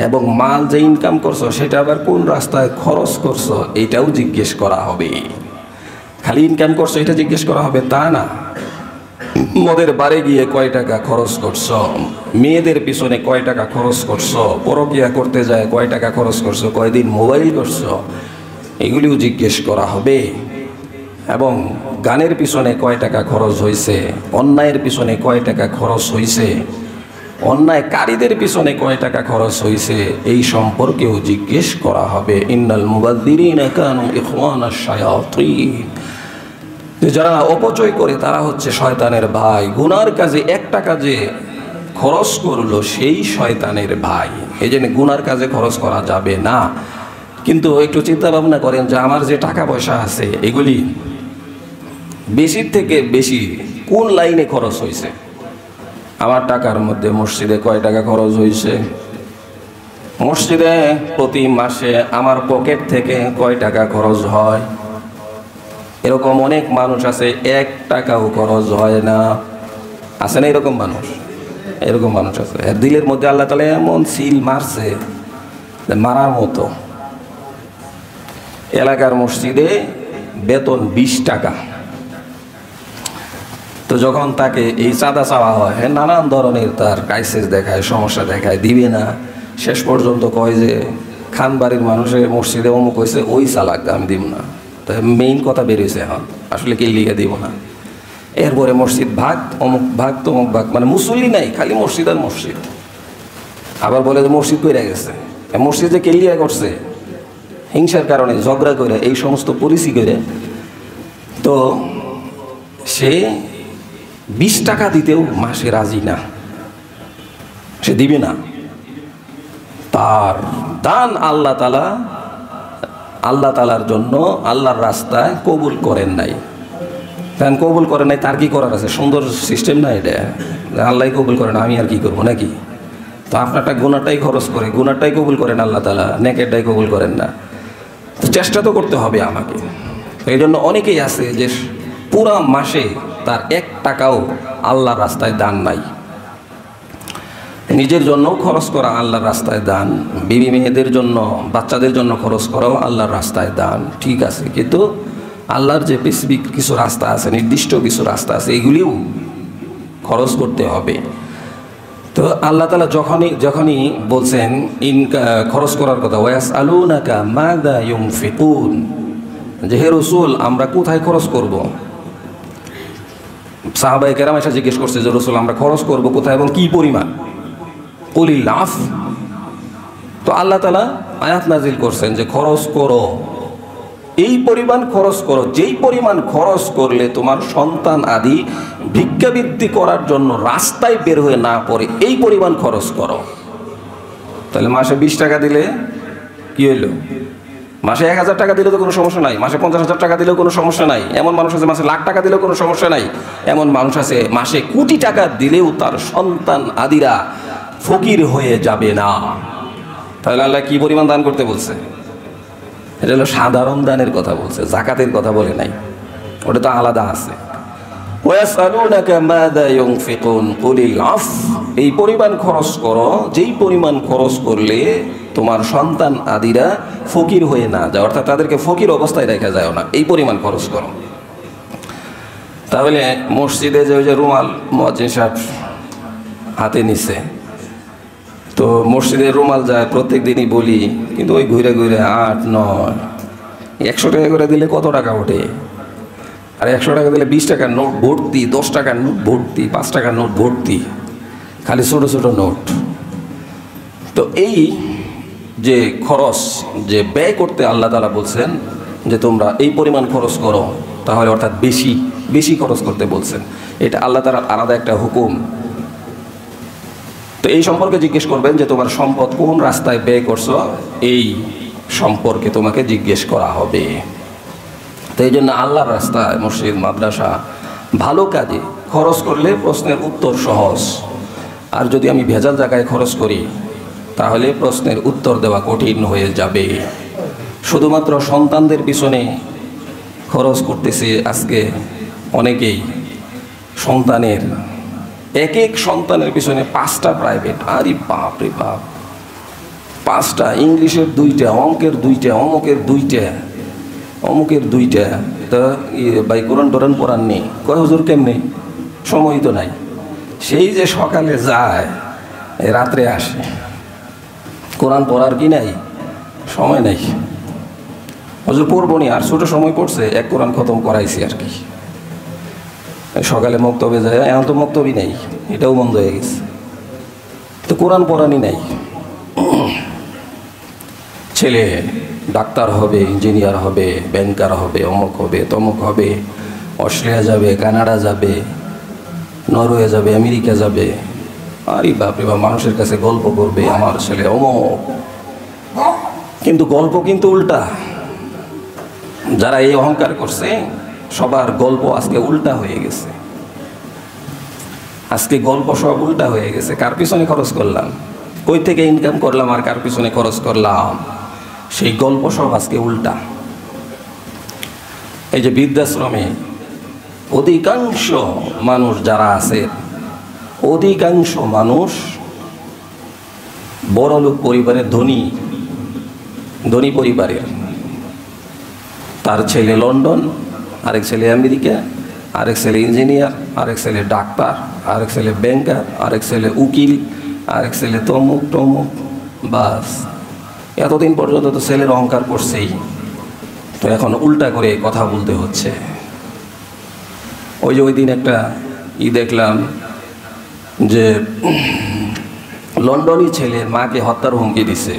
A: এবং মাল যে ইনকাম করছো সেটা আবার কোন রাস্তায় খরচ করছো এটাও জিজ্ঞেস করা হবে। খালি ইনকাম করছো এটা জিজ্ঞেস করা হবে তা না, মদের বারে গিয়ে কয় টাকা খরচ করছো, মেয়েদের পিছনে কয় টাকা খরচ করছো, পরকিয়া করতে যায় কয় টাকা খরচ করছো, কয়দিন মোবাইল করছো, এগুলিও জিজ্ঞেস করা হবে। এবং গানের পিছনে কয় টাকা খরচ হয়েছে, অন্যায়ের পিছনে কয় টাকা খরচ হয়েছে, অন্যায়কারীদের পিছনে কয় টাকা খরচ হয়েছে, এই সম্পর্কেও জিজ্ঞেস করা হবে। ইন্নাল মুবাযযিরিনা কানু ইখওয়ানাশ শায়াতিন, যারা অপচয় করে তারা হচ্ছে শয়তানের ভাই। গুনার কাজে একটা কাজে খরচ করলো সেই শয়তানের ভাই। এই জন্য গুনার কাজে খরচ করা যাবে না। কিন্তু একটু চিন্তা ভাবনা করেন যে আমার যে টাকা পয়সা আছে এগুলি বেশির থেকে বেশি কোন লাইনে খরচ হয়েছে। আমার টাকার মধ্যে মসজিদে কয় টাকা খরচ হয়েছে, মসজিদে প্রতি মাসে আমার পকেট থেকে কয় টাকা খরচ হয়। এরকম অনেক মানুষ আছে 1 টাকাও খরচ হয় না, আছে না এরকম মানুষ? এরকম মানুষ আছে। দিলের মধ্যে আল্লাহ তাআলা এমন সিল মারছে মারার মতো। এলাকার মসজিদে বেতন 20 টাকা, তো যখন তাকে এই চাঁদা চাওয়া হয়, নানান ধরনের তার ক্রাইসিস দেখায়, সমস্যা দেখায়, দিবে না। শেষ পর্যন্ত কয় যে খানবাড়ির মানুষের মসজিদে অমুক হয়েছে, ওই চালাক, আমি দিব না। তো মেইন কথা বেরিয়েছে এখন আসলে কে লিখে দিব না। এরপরে মসজিদ ভাগ, অমুক ভাগ তমুক ভাগ, মানে মুসল্লি নাই, খালি মসজিদ আর মসজিদ। আবার বলে যে মসজিদ কইরা গেছে, মসজিদ যে কেলিয়া করছে হিংসার কারণে, ঝগড়া করে, এই সমস্ত পলিসি করে, তো সে 20 টাকা দিতেও মাসে রাজি না, সে দিবে না। তার দান আল্লাহ তাআলার জন্য আল্লাহর রাস্তায় কবুল করেন নাই। কারণ কবুল করেন নাই, তার কি করার আছে? সুন্দর সিস্টেম না এটা, আল্লাহ কবুল করেন, আমি আর কি করবো নাকি? তো আপনারটা গুনাহটাই খরচ করে, গুনাহটাই কবুল করেন আল্লাহ তাআলা, নেকেরটাই কবুল করেন না। তো চেষ্টা তো করতে হবে আমাকে। এই জন্য অনেকেই আছে যে পুরা মাসে তার 1 টাকাও আল্লাহর রাস্তায় দান নাই। নিজের জন্য খরচ করা আল্লাহর রাস্তায় দান, বিবি মেয়েদের জন্য, বাচ্চাদের জন্য খরচ করাও আল্লাহর রাস্তায় দান, ঠিক আছে। কিন্তু আল্লাহর যে স্পেসিফিক কিছু রাস্তা আছে, নির্দিষ্ট কিছু রাস্তা আছে, এগুলিও খরচ করতে হবে। তো আল্লাহ তাআলা যখনই বলছেন খরচ করার কথা, ওয়াসআলুনাকা মাযা ইউনফিকুন, যে হে রাসূল আমরা কোথায় খরচ করব। সাহাবায়ে কেরাম এসে জিজ্ঞেস করছে যে রাসূল আমরা খরচ করব কোথায় এবং কি পরিমাণ। কুলিল আফ, তো আল্লাহ তাআলা আয়াত নাজিল করছেন যে খরচ করো, এই পরিমাণ খরচ করো, যেই পরিমাণ খরচ করলে তোমার সন্তান আদি ভিক্ষাবৃত্তি করার জন্য রাস্তায় বের হয়ে না পড়ে, এই পরিমাণ খরচ করো। তাহলে মাসে 20 টাকা দিলে কি হইলো? মাসে 1000 টাকা দিলেও তো কোনো সমস্যা নাই, মাসে 50,000 টাকা দিলেও কোনো সমস্যা নাই। এমন মানুষ আছে মাসে লাখ টাকা দিলেও কোনো সমস্যা নাই। এমন মানুষ আছে মাসে কোটি টাকা দিলেও তার সন্তান আদিরা ফকির হয়ে যাবে না। তাহলে আল্লাহ কি পরিমাণ দান করতে বলছে? এটা হলো সাধারণ দানের কথা বলছে, যাকাতের কথা বলে নাই, ওটা তো আলাদা আছে। ওয়াসআলুনাকা মাযা ইউনফিকুন কুলিল আফ, এই পরিমাণ খরচ করো যেই পরিমাণ খরচ করলে তোমার সন্তান আদিরা ফকির হয়ে না যায়, অর্থাৎ তাদেরকে ফকির অবস্থায় রেখে যায় না, এই পরিমাণ খরচ করো। তাহলে মসজিদে যে রুমাল মুয়াজ্জিন সাহেব হাতে নিছে, তো মসজিদের রুমাল যায় প্রত্যেক দিনই বলি, কিন্তু ওই ঘুরে ঘুরে 8, 9, 100 টাকা করে দিলে কত টাকা ওঠে? আর 100 টাকা দিলে 20 টাকার নোট ভর্তি, 10 টাকার নোট ভর্তি, 5 টাকার নোট ভর্তি, খালি ছোটো ছোটো নোট। তো এই যে খরচ যে ব্যয় করতে আল্লাহ তাআলা বলছেন যে তোমরা এই পরিমাণ খরচ করো, তাহলে অর্থাৎ বেশি বেশি খরচ করতে বলছেন, এটা আল্লাহ তাআলার আলাদা একটা হুকুম। তো এই সম্পর্কে জিজ্ঞেস করবেন যে তোমার সম্পদ কোন রাস্তায় ব্যয় করছো, এই সম্পর্কে তোমাকে জিজ্ঞেস করা হবে। তো এই জন্য আল্লাহর রাস্তায় মসজিদ মাদ্রাসা ভালো কাজে খরচ করলে প্রশ্নের উত্তর সহজ, আর যদি আমি ভেজাল জায়গায় খরচ করি তাহলে প্রশ্নের উত্তর দেওয়া কঠিন হয়ে যাবে। শুধুমাত্র সন্তানদের পিছনে খরচ করতেছে আজকে অনেকেই, সন্তানের এক এক সন্তানের পিছনে 5টা প্রাইভেট। আরে বাপ রে বাপ, 5টা, ইংলিশের 2টা, অঙ্কের 2টা, অমুকের 2টা। তা ভাই কোরআন টোরান পড়ান নেই, কয় হুজুর কেমনে, সময় তো নাই। সেই যে সকালে যায় রাত্রে আসে, কোরআন পড়ার কি নাই, সময় নাই। হুজুর পড়বো নি, আর ছোটো সময় পড়ছে, এক কোরআন খতম করাইছি আর কি। সকালে মক্তবে যায়, এখন তো মক্তবই নাই, এটাও বন্ধ হয়ে গেছে। তো কোরআন পড়ানি নাই। ছেলে ডাক্তার হবে, ইঞ্জিনিয়ার হবে, ব্যাংকার হবে, অমুক হবে, তমুক হবে, অস্ট্রেলিয়া যাবে, কানাডা যাবে, নরওয়ে যাবে, আমেরিকা যাবে। আরে বাপরে বাপ, মানুষের কাছে গল্প করবে আমার ছেলে অমুক। কিন্তু গল্প কিন্তু উল্টা। যারা এই অহংকার করছে সবার গল্প আজকে উল্টা হয়ে গেছে। আজকে গল্প সব উল্টা হয়ে গেছে। কার পিছনে খরচ করলাম, কই থেকে ইনকাম করলাম, আর কার পিছনে খরচ করলাম, সেই গল্প সব আজকে উল্টা। এই যে বৃদ্ধাশ্রমে অধিকাংশ মানুষ যারা আছে, অধিকাংশ মানুষ বড়লোক পরিবারের, ধনী পরিবারের। তার ছেলে লন্ডন, আরেক ছেলে আমেরিকা, আরেক ছেলে ইঞ্জিনিয়ার, আরেক ছেলে ডাক্তার, আরেক ছেলে ব্যাংকার, আরেক ছেলে উকিল, আরেক ছেলে তমুক তমুক। বাস, এতদিন পর্যন্ত তো ছেলের অহংকার করছেই, তো এখন উল্টা করে কথা বলতে হচ্ছে। ওই দিন একটা দেখলাম যে লন্ডনই ছেলে মাকে হত্যার হুমকি দিছে।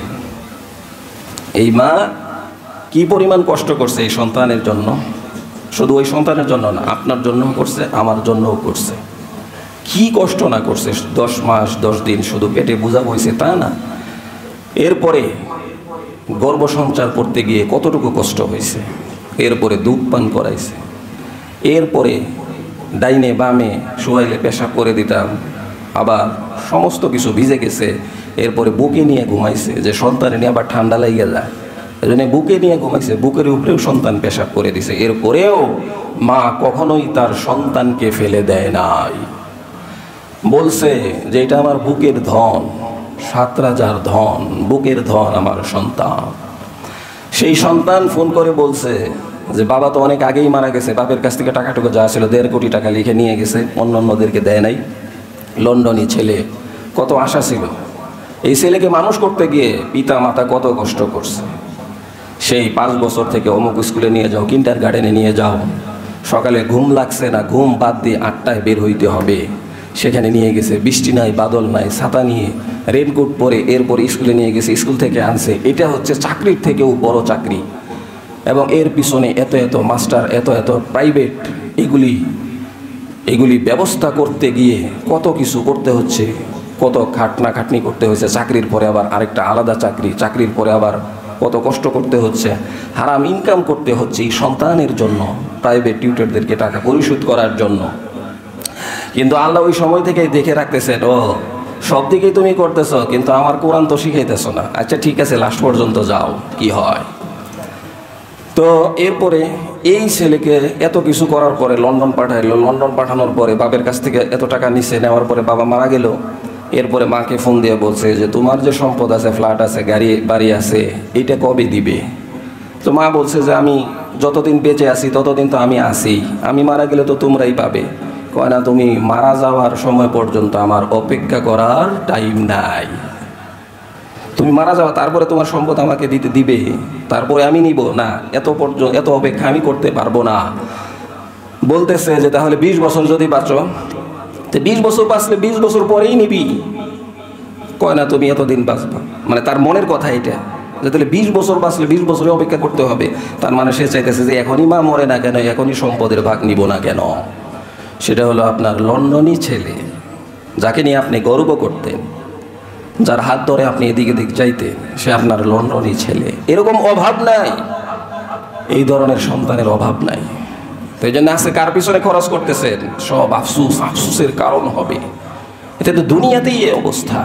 A: এই মা কি পরিমাণ কষ্ট করছে এই সন্তানের জন্য, শুধু ওই সন্তানের জন্য না, আপনার জন্যও করছে, আমার জন্যও করছে। কি কষ্ট না করছে, 10 মাস 10 দিন শুধু পেটে বোঝা বইছে তা না, এরপরে গর্ভ সঞ্চার করতে গিয়ে কতটুকু কষ্ট হয়েছে, এরপরে দুধ পান করাইছে, এরপরে ডাইনে বামে শোয়াইলে পেশাব করে দিতাম, আবার সমস্ত কিছু ভিজে গেছে, এরপরে বুকে নিয়ে ঘুমাইছে, যে সন্তানে নিয়ে আবার ঠান্ডা লাগিয়ে যায়, এই জন্য বুকে নিয়ে ঘুমাইছে, বুকের উপরেও সন্তান পেশাব করে দিছে। এরপরেও মা কখনোই তার সন্তানকে ফেলে দেয় নাই, বলছে যে এটা আমার বুকের ধন, 7 রাজার ধন, বুকের ধন আমার সন্তান। সেই সন্তান ফোন করে বলছে যে বাবা তো অনেক আগেই মারা গেছে, বাপের কাছ থেকে টাকাটুকু যা ছিল 1.5 কোটি টাকা লিখে নিয়ে গেছে, অন্যদেরকে দেয় নাই। লন্ডনী ছেলে, কত আশা ছিল এই ছেলেকে মানুষ করতে গিয়ে, পিতা মাতা কত কষ্ট করছে। সেই 5 বছর থেকে অমুক স্কুলে নিয়ে যাও, কিন্ডার গার্ডেনে নিয়ে যাও, সকালে ঘুম লাগছে না, ঘুম বাদ দিয়ে 8টায় বের হইতে হবে, সেখানে নিয়ে গেছে, বৃষ্টি নাই, বাদল নাই, ছাতা নিয়ে, রেনকোট পরে, এরপরে স্কুলে নিয়ে গেছে, স্কুল থেকে আনছে। এটা হচ্ছে চাকরির থেকেও বড় চাকরি, এবং এর পিছনে এত এত মাস্টার, এত এত প্রাইভেট, এগুলি ব্যবস্থা করতে গিয়ে কত কিছু করতে হচ্ছে, কত খাটনি করতে হচ্ছে। চাকরির পরে আবার আরেকটা আলাদা চাকরি, চাকরির পরে আবার কত কষ্ট করতে হচ্ছে, হারাম ইনকাম করতে হচ্ছে এই সন্তানের জন্য, প্রাইভেট টিউটরদেরকে টাকা পরিশোধ করার জন্য। কিন্তু আল্লাহ ওই সময় থেকেই দেখে রাখতেছেন, ও সব দিকেই তুমি করতেছ, কিন্তু আমার কোরআন তো শিখাইতেছ না। আচ্ছা ঠিক আছে, লাস্ট পর্যন্ত যাও, কি হয়। তো এরপরে এই ছেলেকে এত কিছু করার পরে লন্ডন পাঠাইলো, লন্ডন পাঠানোর পরে বাবার কাছ থেকে এত টাকা নিচে নেওয়ার পরে বাবা মারা গেল। এরপরে মাকে ফোন দিয়ে বলছে যে তোমার যে সম্পদ আছে, ফ্ল্যাট আছে, গাড়ি বাড়ি আছে, এটা কবে দিবে। তো মা বলছে যে আমি যতদিন বেঁচে আছি ততদিন তো আমি আছি, আমি মারা গেলে তো তোমরাই পাবে। কয় না, তুমি মারা যাওয়ার সময় পর্যন্ত আমার অপেক্ষা করার টাইম নাই, তুমি মারা যাওয়া, তারপরে তোমার সম্পদ আমাকে দিতে দিবে, তারপরে আমি নিব না, এত অপেক্ষা আমি করতে পারবো না। বলতেছে যে তাহলে 20 বছর যদি বাঁচো, তো 20 বছর বাঁচলে 20 বছর পরেই নিবি। কয় না, তুমি এতদিন বাঁচবা, মানে তার মনের কথা এটা, যে তাহলে 20 বছর বাঁচলে 20 বছরে অপেক্ষা করতে হবে। তার মানে সে চাইতেছে যে এখনই মা মরে না কেন, এখনই সম্পদের ভাগ নিব না কেন। সেটা হলো আপনার লন্ডনী ছেলে, যাকে নিয়ে আপনি গর্ব করতেন, যার হাত ধরে আপনি এদিক এদিক চাইতেন, সে আপনার লন্ডনী ছেলে। এরকম অভাব নাই, এই ধরনের সন্তানের অভাব নাই। তো এই জন্য আজকে কার পিছনে খরচ করতেছেন? সব আফসুসের কারণ হবে। এটা তো দুনিয়াতেই এই অবস্থা।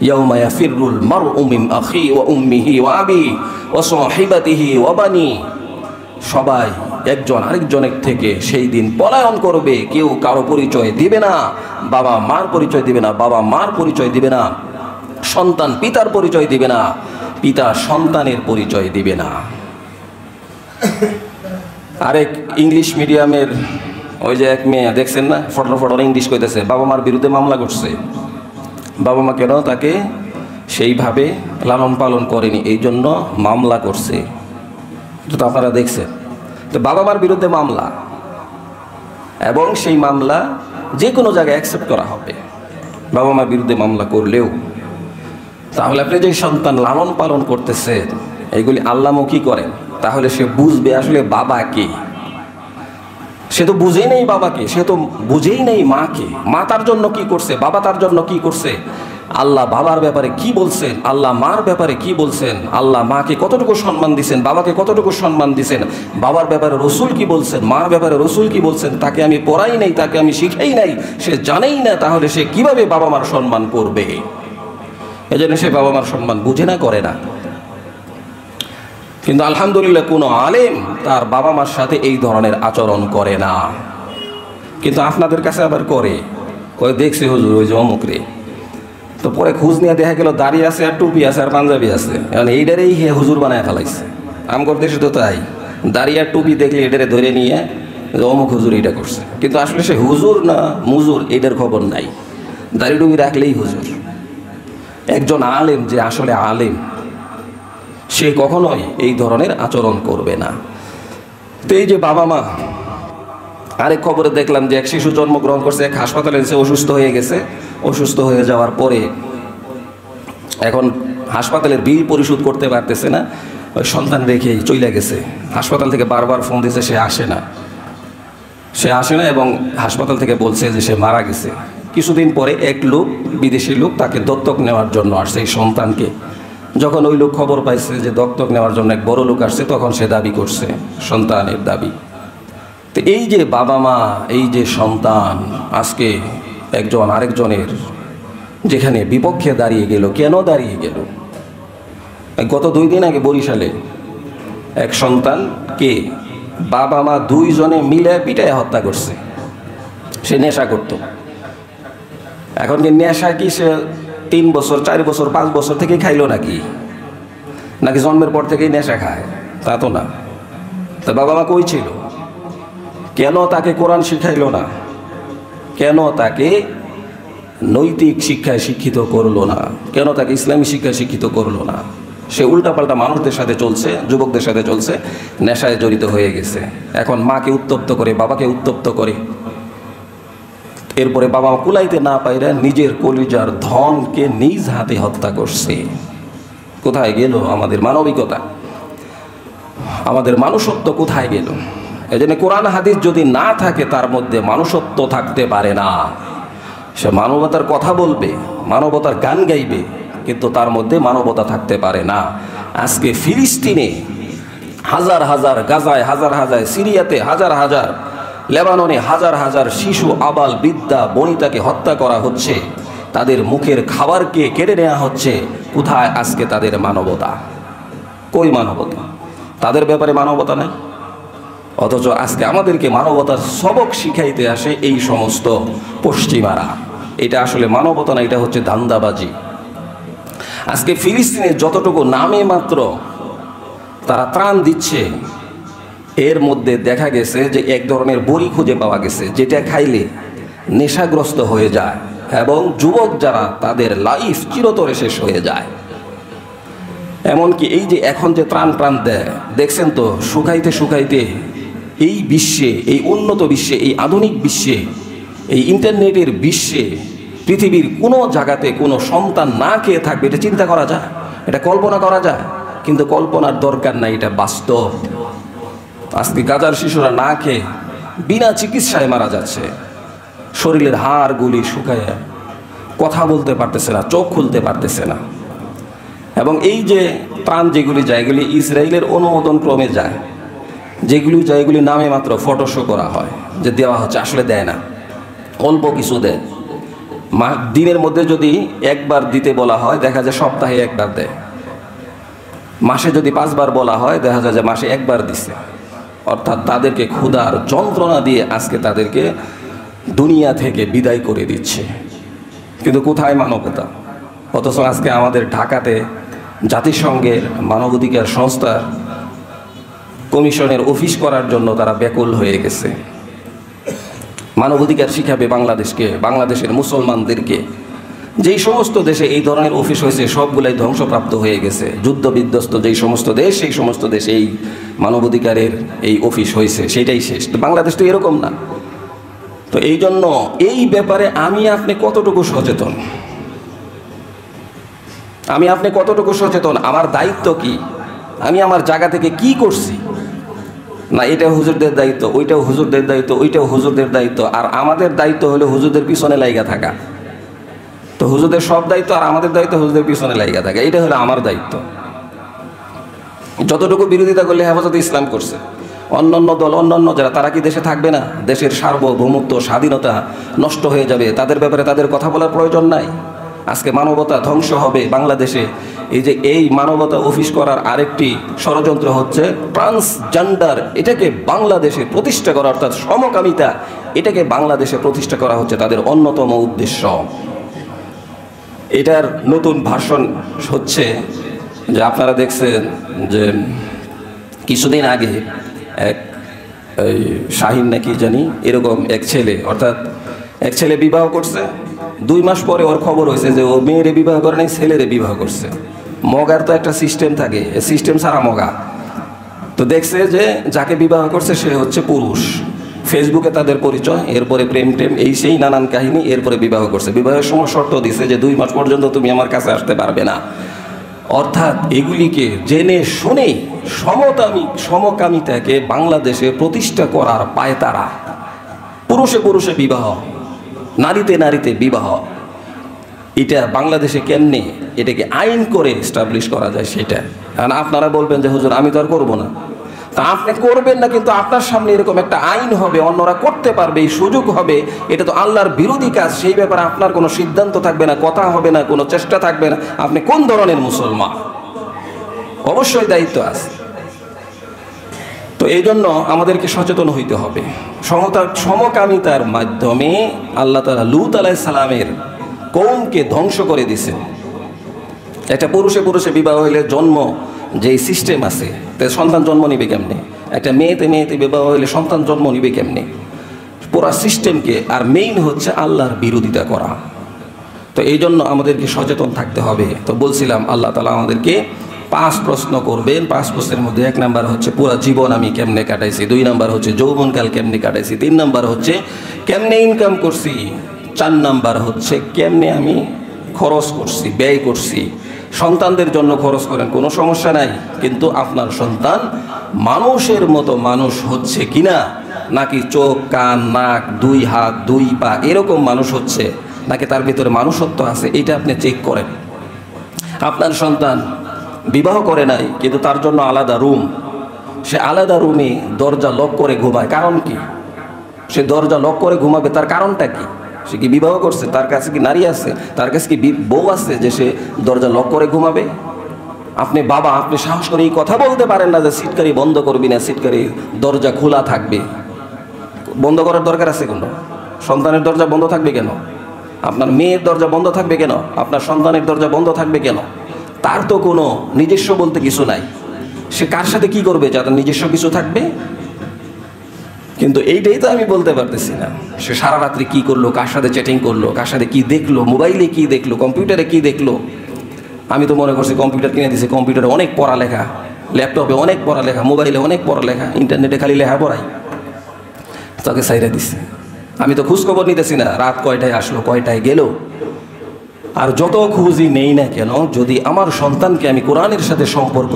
A: ইয়াউমা ইয়াফিরুল মারউ মিন আখি ওয়া উম্মিহি ওয়া আবি ওয়া সাহিবাতিহি ওয়া বানি। সবাই একজন আরেকজনের থেকে সেই দিন পলায়ন করবে। কেউ কারো পরিচয় দিবে না, বাবা মার পরিচয় দিবে না, বাবা মার পরিচয় দিবে না, সন্তান পিতার পরিচয় দিবে না, পিতা সন্তানের পরিচয় দিবে না। আরেক ইংলিশ মিডিয়ামের ওই যে এক মেয়ে দেখছেন না, ফটর ইংলিশ কইতেছে, বাবা মার বিরুদ্ধে মামলা করছে। বাবা মা কেন তাকে সেইভাবে লালন পালন করেনি, এই জন্য মামলা করছে। তো আপনারা দেখছেন, তো বাবা মার বিরুদ্ধে মামলা, এবং সেই মামলা যে কোনো জায়গায় অ্যাকসেপ্ট করা হবে বাবা মার বিরুদ্ধে মামলা করলেও। তাহলে আপনি যে সন্তান লালন পালন করতেছেন এইগুলি আল্লাহমুখী করেন, তাহলে সে বুঝবে আসলে বাবা কে। সে তো বুঝেই নেই বাবাকে, সে তো বুঝেই নেই মাকে। মা তার জন্য কি করছে, বাবা তার জন্য কি করছে, আল্লাহ বাবার ব্যাপারে কি বলছেন, আল্লাহ মার ব্যাপারে কি বলছেন, আল্লাহ মাকে কতটুকু সম্মান দিছেন, বাবাকে কতটুকু সম্মান দিছেন, বাবার ব্যাপারে রসুল কি বলছেন, মার ব্যাপারে রসুল কি বলছেন। তাকে আমি পড়াই নাই, তাকে আমি শিখাই নাই, সে জানেই না, তাহলে সে কিভাবে বাবা মার সম্মান করবে? এজন্য সে বাবা মার সম্মান বুঝে না, করে না। কিন্তু আলহামদুলিল্লাহ কোনো আলেম তার বাবা মার সাথে এই ধরনের আচরণ করে না। কিন্তু আপনাদের কাছে আবার করে, কয়ে দেখছি হুজুর ওই যে অমুক রে। তো পরে খোঁজ নিয়ে দেখা গেল দাঁড়িয়ে আছে আর টুপি আছে আর পাঞ্জাবি আছে, এখন এইটারেই হুজুর বানায় ফেলাইছে। আমগর দেশে তো তাই, দাঁড়িয়ে আর টুপি দেখলে এটারে ধরে নিয়ে অমুক হুজুর এইটা করছে। কিন্তু আসলে সে হুজুর না মুজুর এইটার খবর নাই, দাঁড়িয়ে টুপি রাখলেই হুজুর। একজন আলেম যে আসলে আলেম, সে কখনোই এই ধরনের আচরণ করবে না। তো এই যে বাবা মা, আরেক খবরে দেখলাম যে এক শিশু জন্মগ্রহণ করছে, এক হাসপাতালে এসে অসুস্থ হয়ে গেছে। অসুস্থ হয়ে যাওয়ার পরে এখন হাসপাতালের বিল পরিশোধ করতে পারতেছে না, ওই সন্তান রেখেই চলে গেছে। হাসপাতাল থেকে বারবার ফোন দিয়েছে, সে আসে না এবং হাসপাতাল থেকে বলছে যে সে মারা গেছে। কিছুদিন পরে এক লোক, বিদেশি লোক, তাকে দত্তক নেওয়ার জন্য আসছে এই সন্তানকে। যখন ওই লোক খবর পাইছে যে দত্তক নেওয়ার জন্য এক বড় লোক আসছে, তখন সে দাবি করছে সন্তানের দাবি। তো এই যে বাবা মা, এই যে সন্তান আজকে একজন আরেকজনের যেখানে বিপক্ষে দাঁড়িয়ে গেল, কেন দাঁড়িয়ে গেল? গত 2 দিন আগে বরিশালে এক সন্তানকে বাবা মা দুইজনে মিলে পিটায় হত্যা করছে। সে নেশা করত। এখন কি নেশা কি সে 3 বছর 4 বছর 5 বছর থেকে খাইলো নাকি জন্মের পর থেকেই নেশা খায়? তা তো না। তা বাবা মা কই ছিল? কেন তাকে কোরআন শিখাইলো না? কেন তাকে নৈতিক শিক্ষায় শিক্ষিত করলো না? কেন তাকে ইসলামী শিক্ষায় শিক্ষিত করলো না? সে উল্টাপাল্টা মানুষদের সাথে চলছে, যুবকদের সাথে চলছে, নেশায় জড়িত হয়ে গেছে। এখন মাকে উত্তপ্ত করে, বাবাকে উত্তপ্ত করে, এরপরে বাবা কুলাইতে না পাইরা নিজের কলিজার ধনকে নিজ হাতে হত্যা করছে। কোথায় গেল আমাদের মানবিকতা, আমাদের মানুষত্ব কোথায় গেল? এজন্য কোরআন হাদিস যদি না থাকে, তার মধ্যে মানুষত্ব থাকতে পারে না। সে মানবতার কথা বলবে, মানবতার গান গাইবে, কিন্তু তার মধ্যে মানবতা থাকতে পারে না। আজকে ফিলিস্তিনে হাজার হাজার, গাজায় হাজার হাজার, সিরিয়াতে হাজার হাজার, লেবাননে হাজার হাজার শিশু, আবাল বৃদ্ধা বনিতাকে হত্যা করা হচ্ছে, তাদের মুখের খাবারকে কেড়ে নেওয়া হচ্ছে। কোথায় আজকে তাদের মানবতা? কই মানবতা? তাদের ব্যাপারে মানবতা নাই। অথচ আজকে আমাদেরকে মানবতার সবক শিখাইতে আসে এই সমস্ত পশ্চিমারা। এটা আসলে মানবতা না, এটা হচ্ছে ধান্দাবাজি। আজকে ফিলিস্তিনে যতটুকু নামে মাত্র তারা ত্রাণ দিচ্ছে, এর মধ্যে দেখা গেছে যে এক ধরনের বড়ি খুঁজে পাওয়া গেছে, যেটা খাইলে নেশাগ্রস্ত হয়ে যায় এবং যুবক যারা, তাদের লাইফ চিরতরে শেষ হয়ে যায়। এমনকি এই যে এখন যে ত্রাণ দেয়, দেখছেন তো, শুকাইতে শুকাইতে এই বিশ্বে, এই উন্নত বিশ্বে, এই আধুনিক বিশ্বে, এই ইন্টারনেটের বিশ্বে পৃথিবীর কোনো জায়গাতে কোনো সন্তান না খেয়ে থাকবে, এটা চিন্তা করা যায়? এটা কল্পনা করা যায়? কিন্তু কল্পনার দরকার নাই, এটা বাস্তব। আজকে গাজার শিশুরা না খেয়ে বিনা চিকিৎসায় মারা যাচ্ছে। শরীরের হাড়গুলি শুকায়, কথা বলতে পারতেছে না, চোখ খুলতে পারতেছে না। এবং এই যে ত্রাণ যেগুলি যায় এগুলি ইসরায়েলের অনুমোদন ক্রমে যায়, যেগুলি নামে মাত্র ফটো শো করা হয় যে দেওয়া হচ্ছে, আসলে দেয় না, অল্প কিছু দেয়। দিনের মধ্যে যদি একবার দিতে বলা হয় দেখা যায় সপ্তাহে একবার দেয়, মাসে যদি 5 বার বলা হয় দেখা যায় যে মাসে একবার দিচ্ছে। অর্থাৎ তাদেরকে ক্ষুধার যন্ত্রণা দিয়ে আজকে তাদেরকে দুনিয়া থেকে বিদায় করে দিচ্ছে। কিন্তু কোথায় মানবতা? অথচ আজকে আমাদের ঢাকাতে জাতিসংঘের মানবাধিকার সংস্থা কমিশনের অফিস করার জন্য তারা ব্যাকুল হয়ে গেছে। মানবাধিকার শিখাবে বাংলাদেশকে, বাংলাদেশের মুসলমানদেরকে। যেই সমস্ত দেশে এই ধরনের অফিস হয়েছে সবগুলাই ধ্বংসপ্রাপ্ত হয়ে গেছে। যুদ্ধ বিধ্বস্ত যেই সমস্ত দেশ, সেই সমস্ত দেশে এই মানবাধিকারের এই অফিস হয়েছে, সেটাই শেষ। তো বাংলাদেশ তো এরকম না। তো এই জন্য এই ব্যাপারে আমি আপনি কতটুকু সচেতন, আমি আপনি কতটুকু সচেতন, আমার দায়িত্ব কি, আমি আমার জায়গা থেকে কি করছি? না এটা হুজুরদের দায়িত্ব, ওইটাও হুজুরদের দায়িত্ব, ওইটাও হুজুরদের দায়িত্ব, আর আমাদের দায়িত্ব হলো হুজুরদের পিছনে লাইগা থাকা। তো হুজুরদের সব দায়িত্ব আর আমাদের দায়িত্ব হুজুরদের পিছনে লাইগা থাকা, এটা হলো আমার দায়িত্ব। যতটুকু বিরোধিতা করলে হেফাজতে ইসলাম করছে, অন্যান্য দল অন্যান্য যারা, তারা কি দেশে থাকবে না? দেশের সার্বভৌমত্ব স্বাধীনতা নষ্ট হয়ে যাবে, তাদের ব্যাপারে তাদের কথা বলার প্রয়োজন নাই। আজকে মানবতা ধ্বংস হবে বাংলাদেশে। এই মানবতা অফিস করার আরেকটি ষড়যন্ত্র হচ্ছে ট্রান্সজেন্ডার, এটাকে বাংলাদেশে প্রতিষ্ঠা করা, অর্থাৎ সমকামিতা, এটাকে বাংলাদেশে প্রতিষ্ঠা করা হচ্ছে তাদের অন্যতম উদ্দেশ্য। এটার নতুন ভার্সন হচ্ছে যে আপনারা দেখছেন যে কিছুদিন আগে এক শাহিন নাকি জানি এরকম এক ছেলে, অর্থাৎ এক ছেলে বিবাহ করছে, 2 মাস পরে ওর খবর হয়েছে যে ও মেয়েরে বিবাহ করে নাই, ছেলেরে বিবাহ করছে। মগার তো একটা সিস্টেম থাকে, সিস্টেম ছাড়া মগা। তো দেখছে যে যাকে বিবাহ করছে সে হচ্ছে পুরুষ, ফেসবুকে তাদের পরিচয়, এরপরে প্রেম টেম এই সেই নানান কাহিনী, এরপরে বিবাহ করছে। বিবাহের সময় শর্ত দিছে যে 2 মাস পর্যন্ত তুমি আমার কাছে আসতে পারবে না। অর্থাৎ এগুলিকে জেনে শুনে সমকামিতাকে বাংলাদেশে প্রতিষ্ঠা করার পায়তারা, পুরুষে পুরুষে বিবাহ, নারীতে নারীতে বিবাহ, এটা বাংলাদেশে কেমনে এটাকে আইন করে এস্টাবলিশ করা যায় সেটা। কারণ আপনারা বলবেন যে হুজুর আমি তো আর করবো না, তা আপনি করবেন না, কিন্তু আপনার সামনে এরকম একটা আইন হবে, অন্যরা করতে পারবে, এই সুযোগ হবে, এটা তো আল্লাহর বিরোধী কাজ। সেই ব্যাপারে আপনার কোনো সিদ্ধান্ত থাকবে না, কথা হবে না, কোনো চেষ্টা থাকবে না। আপনি কোন ধরনের মুসলমান? অবশ্যই দায়িত্ব আছে। তো এই জন্য আমাদেরকে সচেতন হইতে হবে। সমকামিতার মাধ্যমে আল্লাহ তাআলা লূত আলাইহিস সালামের কওমকে ধ্বংস করে দিয়েছেন। একটা পুরুষে পুরুষে বিবাহ হইলে জন্ম যেই সিস্টেম আছে, তে সন্তান জন্ম নিবে কেমনে? একটা মেয়েতে মেয়েতে বিবাহ হইলে সন্তান জন্ম নিবে কেমনে? পুরা সিস্টেমকে, আর মেইন হচ্ছে আল্লাহর বিরোধিতা করা। তো এই জন্য আমাদেরকে সচেতন থাকতে হবে। তো বলছিলাম আল্লাহ তাআলা আমাদেরকে 5 প্রশ্ন করবেন। 5 প্রশ্নের মধ্যে 1 নাম্বার হচ্ছে পুরা জীবন আমি কেমনে কাটাইছি, 2 নাম্বার হচ্ছে যৌবনকাল কেমনে কাটাইছি, 3 নাম্বার হচ্ছে কেমনে ইনকাম করছি, 4 নাম্বার হচ্ছে কেমনে আমি খরচ করছি, ব্যয় করছি। সন্তানদের জন্য খরচ করেন, কোনো সমস্যা নাই, কিন্তু আপনার সন্তান মানুষের মতো মানুষ হচ্ছে কিনা, নাকি চোখ কান নাক 2 হাত 2 পা এরকম মানুষ হচ্ছে, নাকি তার ভিতরে মানুষত্ব আছে, এটা আপনি চেক করেন। আপনার সন্তান বিবাহ করে নাই কিন্তু তার জন্য আলাদা রুম, সে আলাদা রুমে দরজা লক করে ঘুমায়, কারণ কি? সে দরজা লক করে ঘুমাবে, তার কারণটা কি? সে কি বিবাহ করছে? তার কাছে কি নারী আছে? তার কাছে কি বউ আছে যে সে দরজা লক করে ঘুমাবে? আপনি বাবা, আপনি সাহস করে এই কথা বলতে পারেন না যে সিটকারি বন্ধ করবি না, সিটকারি দরজা খোলা থাকবে। বন্ধ করার দরকার আছে কোনো? সন্তানের দরজা বন্ধ থাকবে কেন? আপনার মেয়ের দরজা বন্ধ থাকবে কেন? আপনার সন্তানের দরজা বন্ধ থাকবে কেন? তার তো কোনো নিজস্ব বলতে কিছু নাই। সে কার সাথে কি করবে যাতে নিজস্ব কিছু থাকবে? কিন্তু এইটাই তো আমি বলতে পারতেছি না। সে সারা রাত্রি কি করলো, কার সাথে চ্যাটিং করলো, কার সাথে কি দেখলো, মোবাইলে কি দেখলো, কম্পিউটারে কি দেখলো। আমি তো মনে করছি কম্পিউটার কিনে দিয়েছি, কম্পিউটারে অনেক পড়ালেখা, ল্যাপটপে অনেক পড়ালেখা, মোবাইলে অনেক পড়ালেখা, ইন্টারনেটে খালি লেখা পড়াই, তাকে সাইরা দিচ্ছে। আমি তো খোঁজখবর নিতেছি না রাত কয়টায় আসলো, কয়টায় গেল। আর যত খুঁজি নেই না কেন, যদি আমার সন্তানকে আমি কোরআনের সাথে সম্পর্ক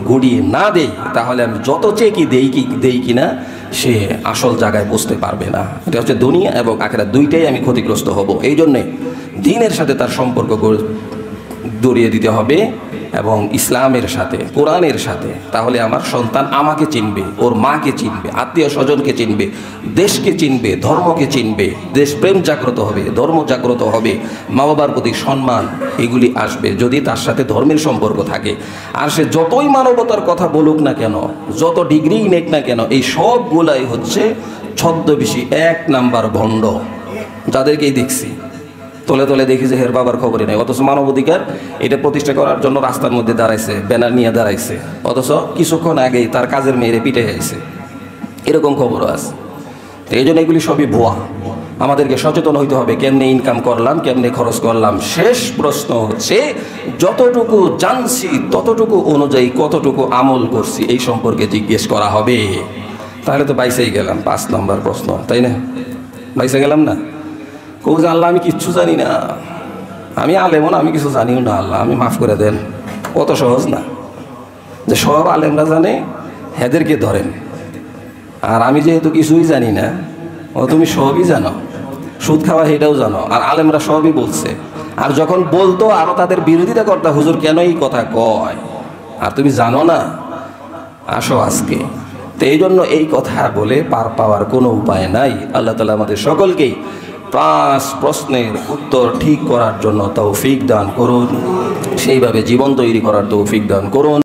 A: গড়িয়ে না দেই, তাহলে আমি যত চেকি দেই কিনা সে আসল জায়গায় বুঝতে পারবে না। এটা হচ্ছে দুনিয়া এবং আখিরাত দুইটাই আমি ক্ষতিগ্রস্ত হব। এই জন্যে দ্বীনের সাথে তার সম্পর্ক গড়িয়ে দিতে হবে, এবং ইসলামের সাথে, কোরআনের সাথে, তাহলে আমার সন্তান আমাকে চিনবে, ওর মাকে চিনবে, আত্মীয় স্বজনকে চিনবে, দেশকে চিনবে, ধর্মকে চিনবে, দেশপ্রেম জাগ্রত হবে, ধর্ম জাগ্রত হবে, মা বাবার প্রতি সম্মান, এগুলি আসবে যদি তার সাথে ধর্মের সম্পর্ক থাকে। আর সে যতই মানবতার কথা বলুক না কেন, যত ডিগ্রি নেক না কেন, এই সবগুলাই হচ্ছে ছদ্মবেশী 1 নাম্বার ভণ্ড, যাদেরকেই দেখছি তলে তলে দেখি যে হের বাবার খবরই নেই, অথচ মানবাধিকার এটা প্রতিষ্ঠা করার জন্য রাস্তার মধ্যে দাঁড়াইছে, ব্যানার নিয়ে দাঁড়াইছে, অথচ কিছুক্ষণ আগেই তার কাজের মেয়েরে পিটে যাইছে, এরকম খবরও আছে। তো এই জন্য এগুলি সবই ভুয়া। আমাদেরকে সচেতন হইতে হবে, কেমনে ইনকাম করলাম, কেমনে খরচ করলাম। শেষ প্রশ্ন হচ্ছে যতটুকু জানছি ততটুকু অনুযায়ী কতটুকু আমল করছি এই সম্পর্কে জিজ্ঞেস করা হবে। তাহলে তো বাইসেই গেলাম 5 নম্বর প্রশ্ন, তাই না? বাইসে গেলাম না? কেউ যে আল্লাহ আমি কিচ্ছু জানি না, আমি আলেমও না, আমি কিছু জানিও না, আল্লাহ আমি মাফ করে দেন, কত সহজ না যে সব আলেমরা জানে, হেদেরকে ধরেন, আর আমি যেহেতু কিছুই জানি না, ও তুমি সবই জানো, সুদ খাওয়া এটাও জানো, আর আলেমরা সবই বলছে, আর যখন বলতো আরো তাদের বিরোধিতা করতে, হুজুর কেন এই কথা কয়, আর তুমি জানো না, আসো আজকে। তো এই জন্য এই কথা বলে পার পাওয়ার কোনো উপায় নাই। আল্লাহ তাআলা আমাদের সকলকেই 5 প্রশ্নের উত্তর ঠিক করার জন্য তৌফিক দান করুন, সেইভাবে জীবন তৈরি করার তৌফিক দান করুন।